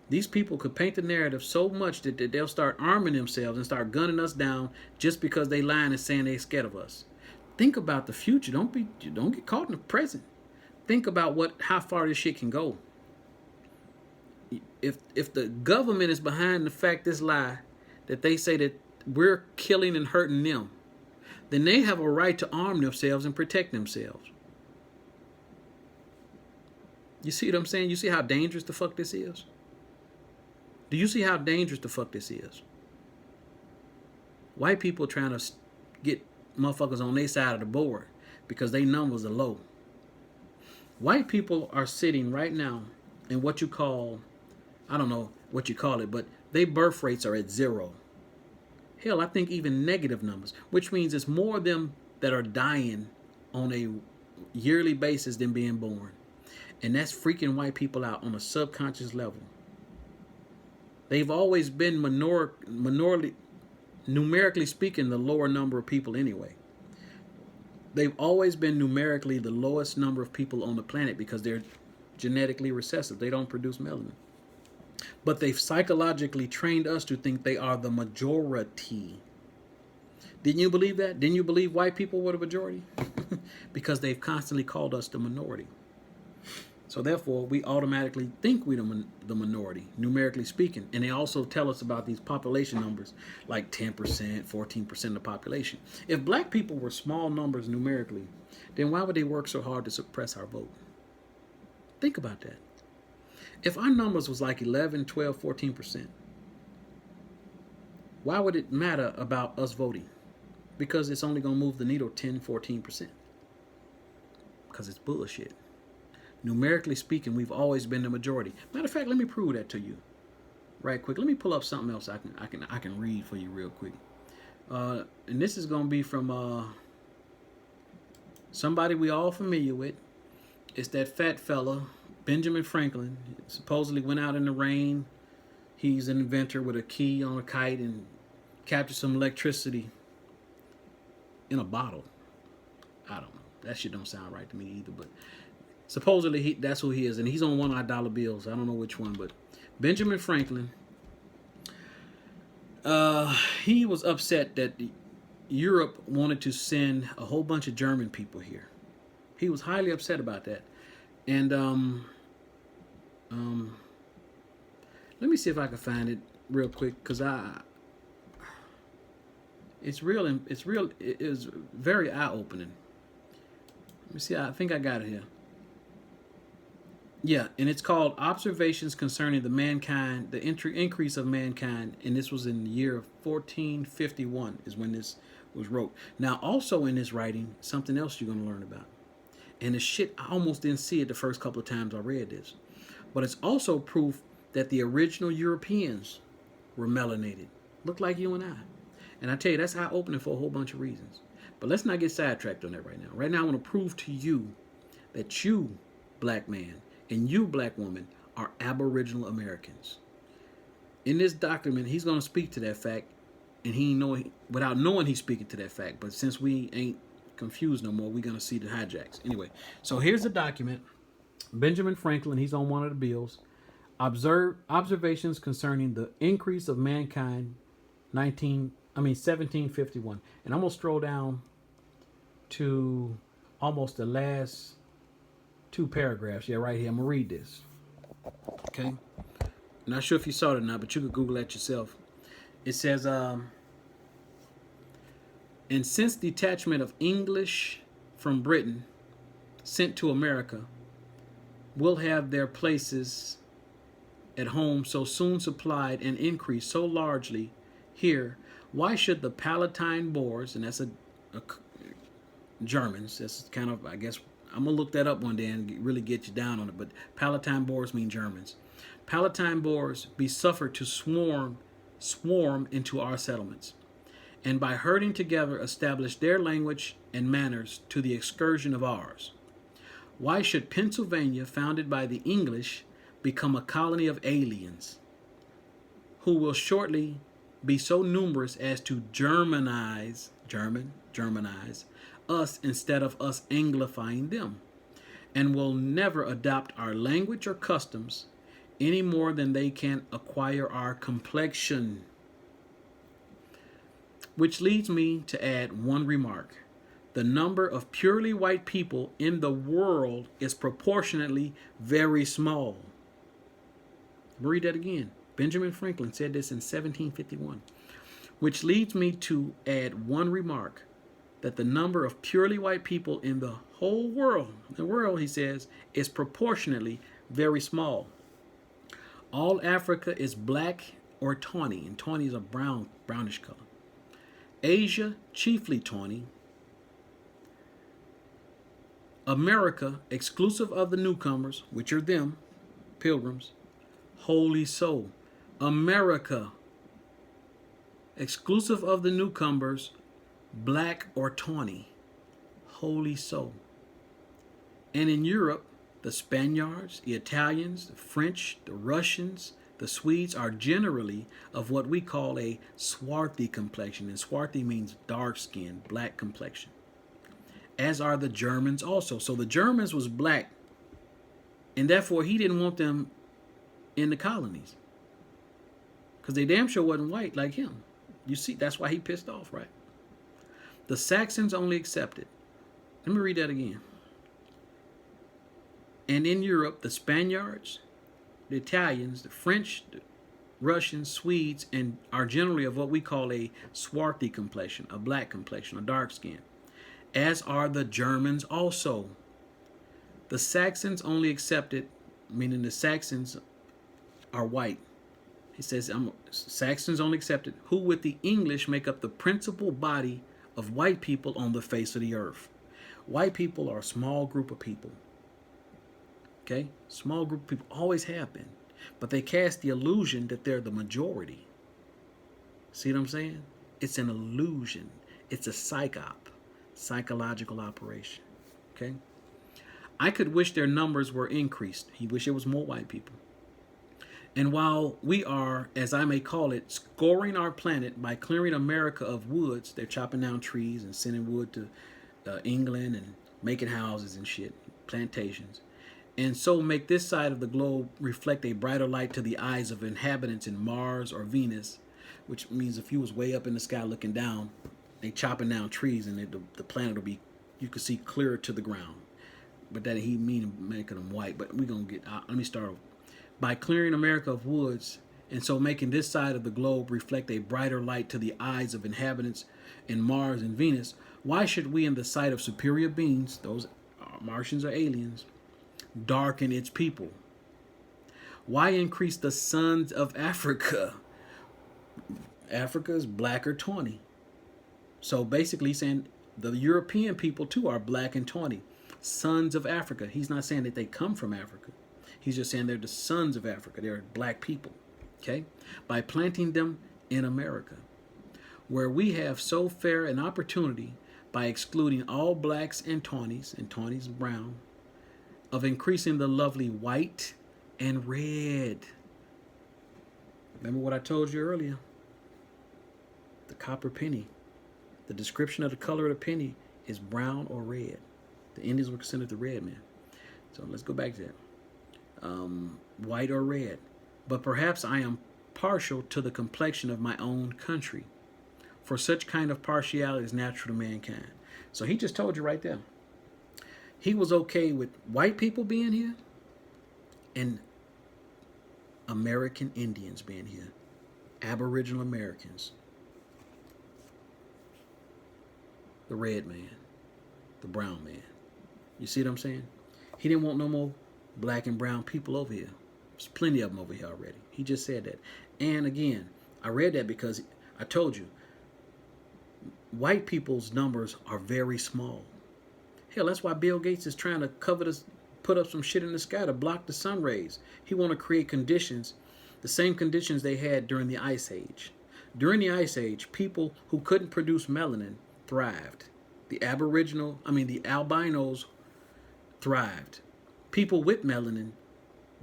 These people could paint the narrative so much that they'll start arming themselves and start gunning us down just because they lying and saying they're scared of us. Think about the future. Don't get caught in the present. Think about how far this shit can go. If the government is behind the fact, this lie, that they say that we're killing and hurting them, then they have a right to arm themselves and protect themselves. You see what I'm saying? You see how dangerous the fuck this is? Do you see how dangerous the fuck this is? White people trying to get motherfuckers on their side of the board because their numbers are low. White people are sitting right now in what you call, I don't know what you call it, but their birth rates are at 0. Hell, I think even negative numbers, which means it's more of them that are dying on a yearly basis than being born. And that's freaking white people out on a subconscious level. They've always been numerically speaking, the lower number of people anyway. They've always been numerically the lowest number of people on the planet because they're genetically recessive. They don't produce melanin. But they've psychologically trained us to think they are the majority. Didn't you believe that? Didn't you believe white people were the majority? Because they've constantly called us the minority. So therefore, we automatically think we're the minority, numerically speaking. And they also tell us about these population numbers, like 10%, 14% of the population. If black people were small numbers numerically, then why would they work so hard to suppress our vote? Think about that. If our numbers was like 11, 12, 14%, why would it matter about us voting? Because it's only going to move the needle 10, 14%. Because it's bullshit. Numerically speaking, we've always been the majority. Matter of fact, let me prove that to you right quick. Let me pull up something else I can read for you real quick. And this is going to be from somebody we all familiar with. It's that fat fella, Benjamin Franklin. He supposedly went out in the rain. He's an inventor with a key on a kite and captured some electricity in a bottle. I don't know. That shit don't sound right to me either, but supposedly that's who he is, and he's on one of our dollar bills. I don't know which one, but Benjamin Franklin, he was upset that Europe wanted to send a whole bunch of German people here. He was highly upset about that. And let me see if I can find it real quick, because it is very eye-opening. Let me see, I think I got it here. Yeah, and it's called Observations Concerning the Increase of Mankind, and this was in the year of 1451 is when this was wrote. Now, also in this writing, something else you're going to learn about. And the shit, I almost didn't see it the first couple of times I read this. But it's also proof that the original Europeans were melanated. Look like you and I. And I tell you, that's eye-opening for a whole bunch of reasons. But let's not get sidetracked on that right now. Right now, I want to prove to you that you, black man, and you, black woman, are Aboriginal Americans. In this document, he's going to speak to that fact, and he know without knowing he's speaking to that fact. But since we ain't confused no more, we're going to see the hijacks. Anyway, so here's the document. Benjamin Franklin, he's on one of the bills. Observations concerning the increase of mankind, 1751. And I'm going to scroll down to almost the last two paragraphs. Yeah, right here. I'm going to read this. Okay. Not sure if you saw it or not, but you could Google that yourself. It says, and since detachment of English from Britain sent to America will have their places at home so soon supplied and increased so largely here, why should the Palatine Boers, and that's a Germans, that's kind of, I guess, I'm going to look that up one day and really get you down on it, but Palatine Boers mean Germans. Palatine Boers be suffered to swarm into our settlements, and by herding together establish their language and manners to the excursion of ours. Why should Pennsylvania, founded by the English, become a colony of aliens, who will shortly be so numerous as to Germanize us instead of us Anglifying them, and will never adopt our language or customs any more than they can acquire our complexion? Which leads me to add one remark. The number of purely white people in the world is proportionately very small. Read that again. Benjamin Franklin said this in 1751. Which leads me to add one remark. That the number of purely white people in the whole world, he says, is proportionately very small. All Africa is black or tawny, and tawny is a brownish color. Asia, chiefly tawny. America, exclusive of the newcomers, which are them, pilgrims, wholly so. America, exclusive of the newcomers, black or tawny, wholly so. And in Europe, the Spaniards, the Italians, the French, the Russians, the Swedes are generally of what we call a swarthy complexion. And swarthy means dark skin, black complexion. As are the Germans also. So the Germans was black, and therefore he didn't want them in the colonies, because they damn sure wasn't white like him. You see, that's why he pissed off, right? The Saxons only accepted. Let me read that again. And in Europe, the Spaniards, the Italians, the French, the Russians, Swedes, and are generally of what we call a swarthy complexion, a black complexion, a dark skin. As are the Germans also. The Saxons only accepted, meaning the Saxons are white. He says, Saxons only accepted, who with the English make up the principal body of white people on the face of the earth. White people are a small group of people. Okay? Small group of people always have been. But they cast the illusion that they're the majority. See what I'm saying? It's an illusion. It's a psychological operation. Okay? I could wish their numbers were increased. He wished it was more white people. And while we are, as I may call it, scoring our planet by clearing America of woods, they're chopping down trees and sending wood to England and making houses and shit, plantations. And so make this side of the globe reflect a brighter light to the eyes of inhabitants in Mars or Venus, which means if you was way up in the sky looking down, they chopping down trees and the planet will be, you could see clearer to the ground. But that he mean making them white. But we're going to get, let me start over. By clearing America of woods, and so making this side of the globe reflect a brighter light to the eyes of inhabitants in Mars and Venus, why should we, in the sight of superior beings, those Martians or aliens, darken its people? Why increase the sons of Africa? Africa is black or tawny. So basically saying the European people too are black and tawny. Sons of Africa. He's not saying that they come from Africa. He's just saying they're the sons of Africa. They're black people. Okay? By planting them in America, where we have so fair an opportunity by excluding all blacks and tawnies brown, of increasing the lovely white and red. Remember what I told you earlier? The copper penny. The description of the color of the penny is brown or red. The Indians were considered the red man. So let's go back to that. White or red. But perhaps I am partial to the complexion of my own country, for such kind of partiality is natural to mankind. So he just told you right there. He was okay with white people being here and American Indians being here. Aboriginal Americans. The red man. The brown man. You see what I'm saying? He didn't want no more black and brown people over here. There's plenty of them over here already. He just said that. And again, I read that because I told you, white people's numbers are very small. Hell, that's why Bill Gates is trying to put up some shit in the sky to block the sun rays. He want to create conditions, the same conditions they had during the Ice Age. During the Ice Age, people who couldn't produce melanin thrived. The albinos thrived. People with melanin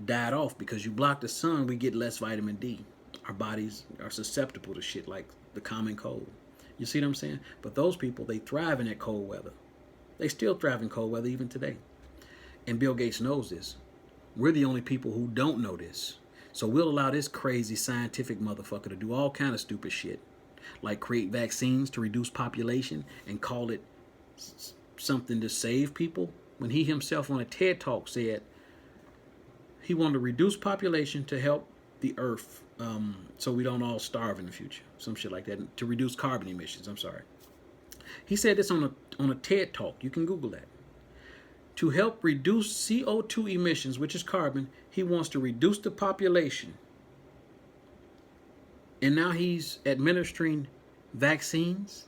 died off because you block the sun, we get less vitamin D. Our bodies are susceptible to shit like the common cold. You see what I'm saying? But those people, they thrive in that cold weather. They still thrive in cold weather even today. And Bill Gates knows this. We're the only people who don't know this. So we'll allow this crazy scientific motherfucker to do all kind of stupid shit. Like create vaccines to reduce population and call it something to save people. When he himself on a TED Talk said he wanted to reduce population to help the earth so we don't all starve in the future. Some shit like that. To reduce carbon emissions. I'm sorry. He said this on a TED Talk. You can Google that. To help reduce CO2 emissions, which is carbon, he wants to reduce the population. And now he's administering vaccines.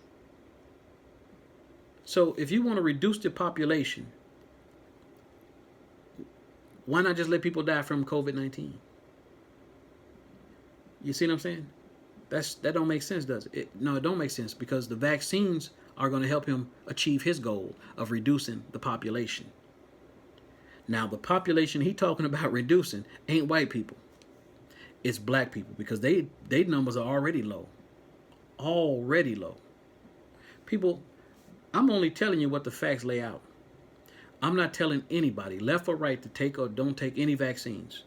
So if you want to reduce the population, why not just let people die from COVID-19? You see what I'm saying? That don't make sense, does it? No, it don't make sense, because the vaccines are going to help him achieve his goal of reducing the population. Now, the population he talking about reducing ain't white people. It's black people, because they numbers are already low. Already low. People, I'm only telling you what the facts lay out. I'm not telling anybody, left or right, to take or don't take any vaccines.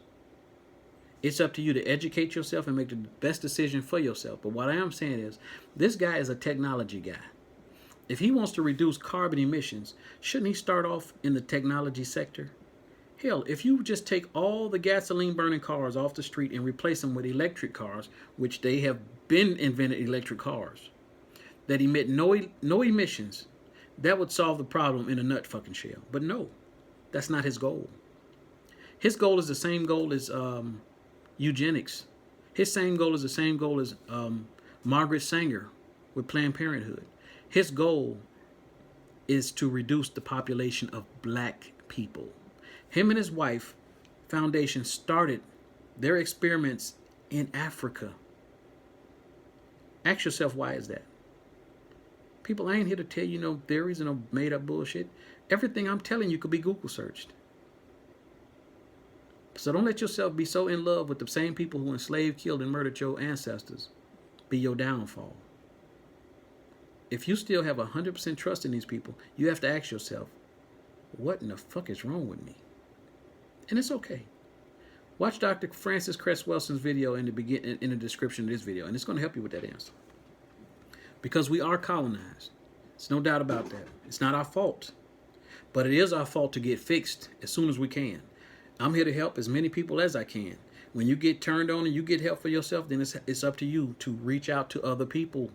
It's up to you to educate yourself and make the best decision for yourself. But what I am saying is, this guy is a technology guy. If he wants to reduce carbon emissions, shouldn't he start off in the technology sector? Hell, if you just take all the gasoline burning cars off the street and replace them with electric cars, which they have been invented electric cars, that emit no emissions, that would solve the problem in a nut fucking shell. But no, that's not his goal. His goal is the same goal as eugenics. His same goal is the same goal as Margaret Sanger with Planned Parenthood. His goal is to reduce the population of black people. Him and his wife foundation started their experiments in Africa. Ask yourself, why is that? People, I ain't here to tell you no theories and no made up bullshit. Everything I'm telling you could be Google searched. So don't let yourself be so in love with the same people who enslaved, killed, and murdered your ancestors be your downfall. If you still have 100% trust in these people, you have to ask yourself, what in the fuck is wrong with me? And it's okay. Watch Dr. Francis Cress Welson's video in the description of this video, and it's going to help you with that answer. Because we are colonized. There's no doubt about that. It's not our fault. But it is our fault to get fixed as soon as we can. I'm here to help as many people as I can. When you get turned on and you get help for yourself, then it's up to you to reach out to other people.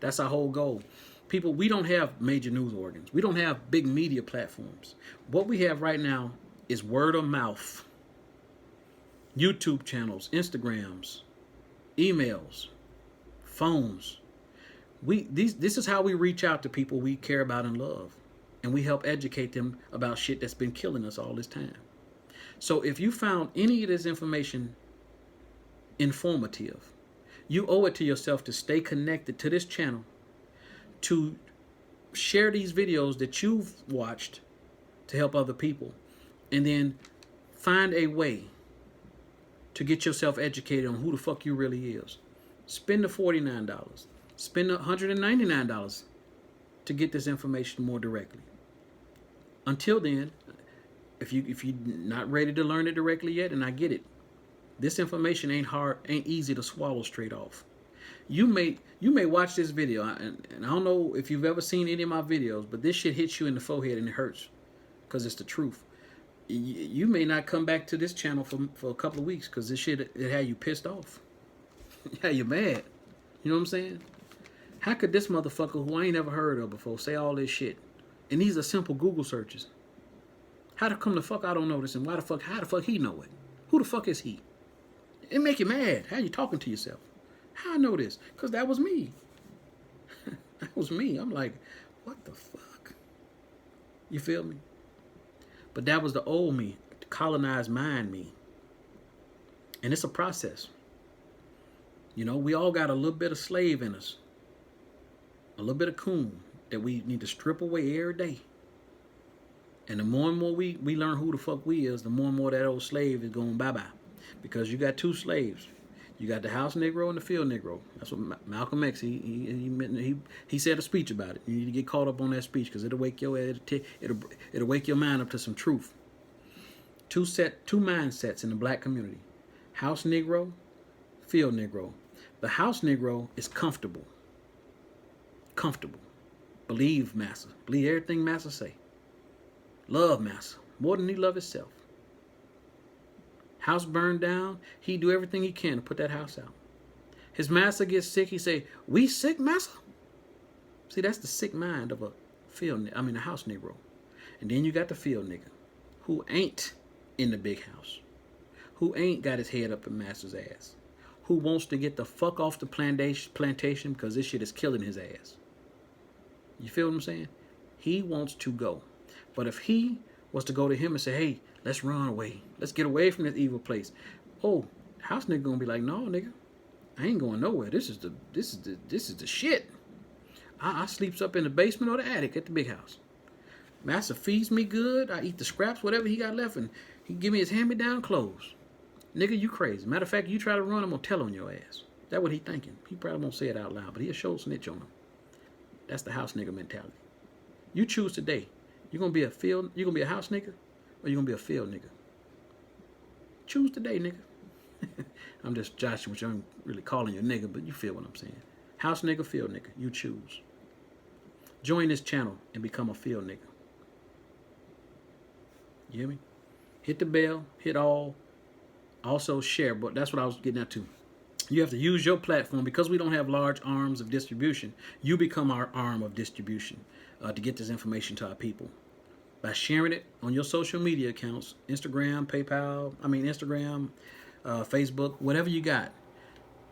That's our whole goal. People, we don't have major news organs. We don't have big media platforms. What we have right now is word of mouth. YouTube channels, Instagrams, emails, phones. This is how we reach out to people we care about and love. and we help educate them about shit that's been killing us all this time. So if you found any of this information informative, you owe it to yourself to stay connected to this channel, to share these videos that you've watched to help other people, and then find a way to get yourself educated on who the fuck you really is. Spend the $49. Spend the $199 to get this information more directly. Until then, if you're not ready to learn it directly yet, and I get it, this information ain't easy to swallow straight off. You may watch this video, and I don't know if you've ever seen any of my videos, but this shit hits you in the forehead and it hurts because it's the truth. You may not come back to this channel for a couple of weeks because this shit, it had you pissed off. It had you mad. You know what I'm saying? How could this motherfucker who I ain't never heard of before say all this shit? And these are simple Google searches. How the come the fuck I don't know this, and how the fuck he know it? Who the fuck is he? It make you mad. How you talking to yourself? How I know this? Because that was me. That was me. I'm like, what the fuck? You feel me? But that was the old me, the colonized mind me. And it's a process. You know, we all got a little bit of slave in us. A little bit of coon that we need to strip away every day. And the more and more we learn who the fuck we is, the more and more that old slave is going bye-bye. Because you got two slaves. You got the house Negro and the field Negro. That's what Malcolm X, he said a speech about it. You need to get caught up on that speech because it'll wake your it'll wake your mind up to some truth. Two mindsets in the black community. House Negro, field Negro. The house Negro is comfortable. Comfortable. Believe Massa. Believe everything Massa say. Love Massa more than he love himself. House burned down, he do everything he can to put that house out. His master gets sick, he say, "We sick, Massa?" See, that's the sick mind of a house Negro. And then you got the field nigga, who ain't in the big house, who ain't got his head up in master's ass, who wants to get the fuck off the plantation because this shit is killing his ass. You feel what I'm saying? He wants to go. But if he was to go to him and say, "Hey, let's run away. Let's get away from this evil place." Oh, house nigga gonna be like, "No, nigga, I ain't going nowhere. This is the shit. I sleeps up in the basement or the attic at the big house. Master feeds me good. I eat the scraps, whatever he got left, and he give me his hand-me-down clothes. Nigga, you crazy. Matter of fact, you try to run, I'm gonna tell on your ass." That's what he thinking. He probably won't say it out loud, but he'll show snitch on him. That's the house nigga mentality. You choose today. You gonna be a house nigga, or you gonna be a field nigga? Choose today, nigga. I'm just joshing with you. I'm really calling you a nigga, but you feel what I'm saying. House nigga, field nigga. You choose. Join this channel and become a field nigga. You hear me? Hit the bell. Hit all. Also share, but that's what I was getting at too. You have to use your platform because we don't have large arms of distribution. You become our arm of distribution to get this information to our people. By sharing it on your social media accounts, Instagram, Facebook, whatever you got.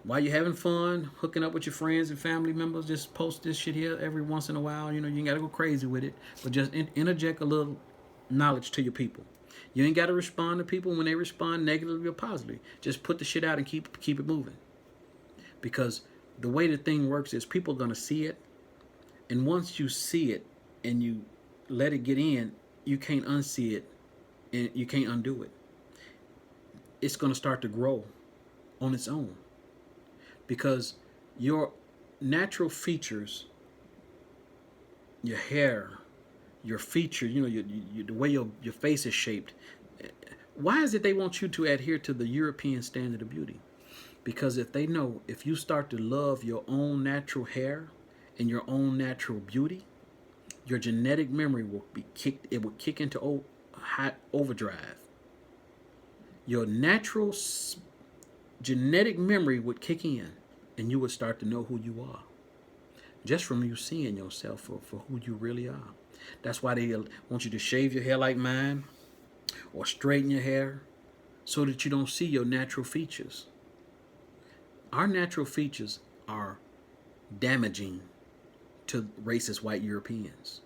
While you're having fun, hooking up with your friends and family members, just post this shit here every once in a while. You know, you ain't got to go crazy with it, but just interject a little knowledge to your people. You ain't got to respond to people when they respond negatively or positively. Just put the shit out and keep it moving. Because the way the thing works is people are going to see it. And once you see it and you let it get in, you can't unsee it and you can't undo it. It's going to start to grow on its own. Because your natural features, your hair, your feature, the way your face is shaped. Why is it they want you to adhere to the European standard of beauty? Because if you start to love your own natural hair and your own natural beauty, your genetic memory will kick into high overdrive. Your natural genetic memory would kick in and you would start to know who you are. Just from you seeing yourself for who you really are. That's why they want you to shave your hair like mine or straighten your hair so that you don't see your natural features. Our natural features are damaging to racist white Europeans.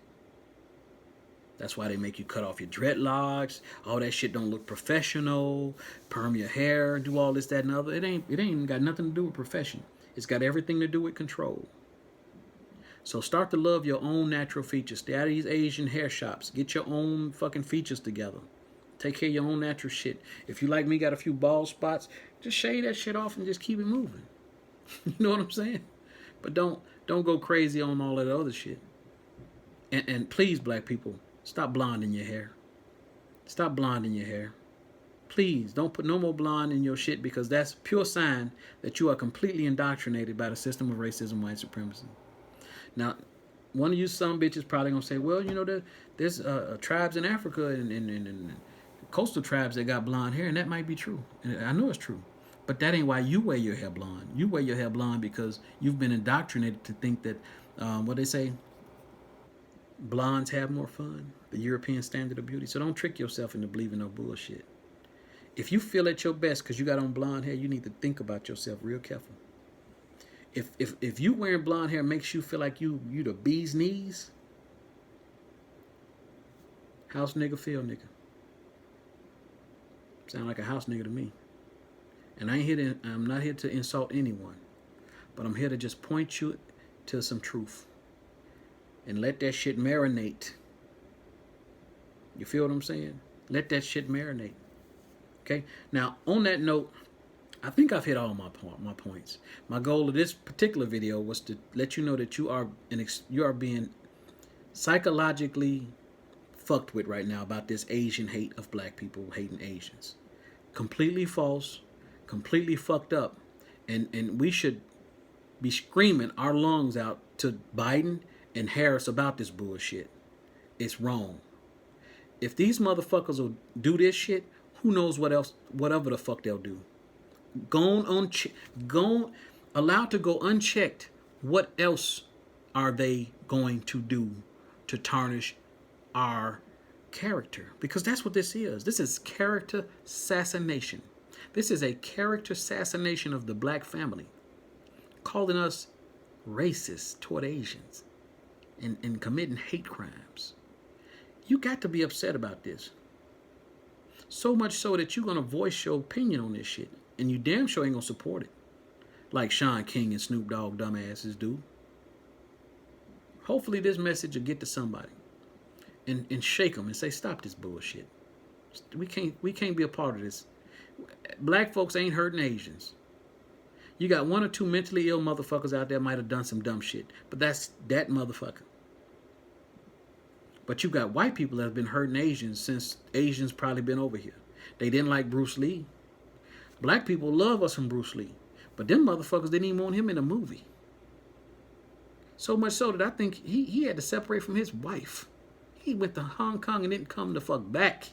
That's why they make you cut off your dreadlocks. All that shit don't look professional. Perm your hair, do all this, that, and other. It ain't got nothing to do with profession. It's got everything to do with control. So start to love your own natural features. Stay out of these Asian hair shops. Get your own fucking features together. Take care of your own natural shit. If you like me, got a few bald spots, just shave that shit off and just keep it moving. You know what I'm saying? But don't go crazy on all that other shit. And please, black people, stop blonding your hair. Stop blonding your hair. Please, don't put no more blonde in your shit, because that's a pure sign that you are completely indoctrinated by the system of racism, white supremacy. Now, one of you some bitches probably gonna say, well, you know, there's tribes in Africa and coastal tribes that got blonde hair, and that might be true. And I know it's true. But that ain't why you wear your hair blonde. You wear your hair blonde because you've been indoctrinated to think that, what they say, blondes have more fun, the European standard of beauty. So don't trick yourself into believing no bullshit. If you feel at your best because you got on blonde hair, you need to think about yourself real careful. If you wearing blonde hair makes you feel like you the bee's knees, house nigga, field nigga. Sound like a house nigga to me. And I'm not here to insult anyone, but I'm here to just point you to some truth and let that shit marinate. You feel what I'm saying? Let that shit marinate. Okay? Now, on that note, I think I've hit all my points. My goal of this particular video was to let you know that you are being psychologically fucked with right now about this Asian hate of black people hating Asians. Completely false, completely fucked up. And we should be screaming our lungs out to Biden and Harris about this bullshit. It's wrong. If these motherfuckers will do this shit, who knows what else, whatever the fuck they'll do. Allowed to go unchecked, what else are they going to do to tarnish our character? Because that's what this is. This is character assassination. This is a character assassination of the black family, calling us racist toward Asians and committing hate crimes. You got to be upset about this. So much so that you're going to voice your opinion on this shit. And you damn sure ain't going to support it. Like Sean King and Snoop Dogg dumbasses do. Hopefully this message will get to somebody. And shake them and say, stop this bullshit. We can't be a part of this. Black folks ain't hurting Asians. You got one or two mentally ill motherfuckers out there might have done some dumb shit. But that's that motherfucker. But you got white people that have been hurting Asians since Asians probably been over here. They didn't like Bruce Lee. Black people love us from Bruce Lee. But them motherfuckers didn't even want him in a movie. So much so that I think he had to separate from his wife. He went to Hong Kong and didn't come the fuck back.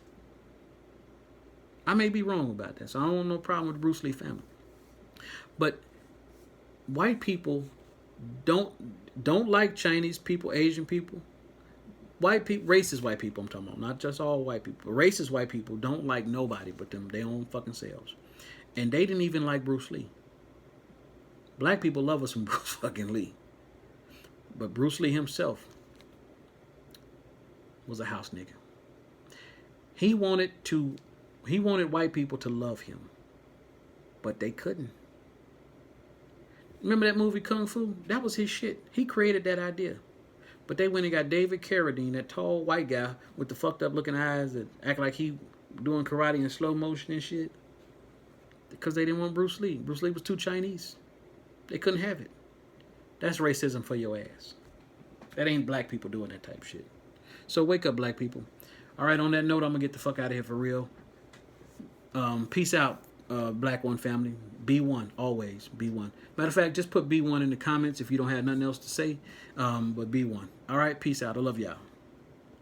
I may be wrong about that, so I don't want no problem with the Bruce Lee family. But white people don't like Chinese people, Asian people. White people, racist white people I'm talking about, not just all white people. Racist white people don't like nobody but them, their own fucking selves. And they didn't even like Bruce Lee. Black people love us from Bruce fucking Lee. But Bruce Lee himself was a house nigga. He wanted white people to love him. But they couldn't. Remember that movie Kung Fu? That was his shit. He created that idea. But they went and got David Carradine, that tall white guy with the fucked up looking eyes that act like he doing karate in slow motion and shit. Because they didn't want Bruce Lee. Bruce Lee was too Chinese. They couldn't have it. That's racism for your ass. That ain't black people doing that type of shit. So wake up, black people. All right, on that note, I'm going to get the fuck out of here for real. Peace out, Black One family. Be one, always. Be one. Matter of fact, just put be one in the comments if you don't have nothing else to say. But be one. All right, peace out. I love y'all.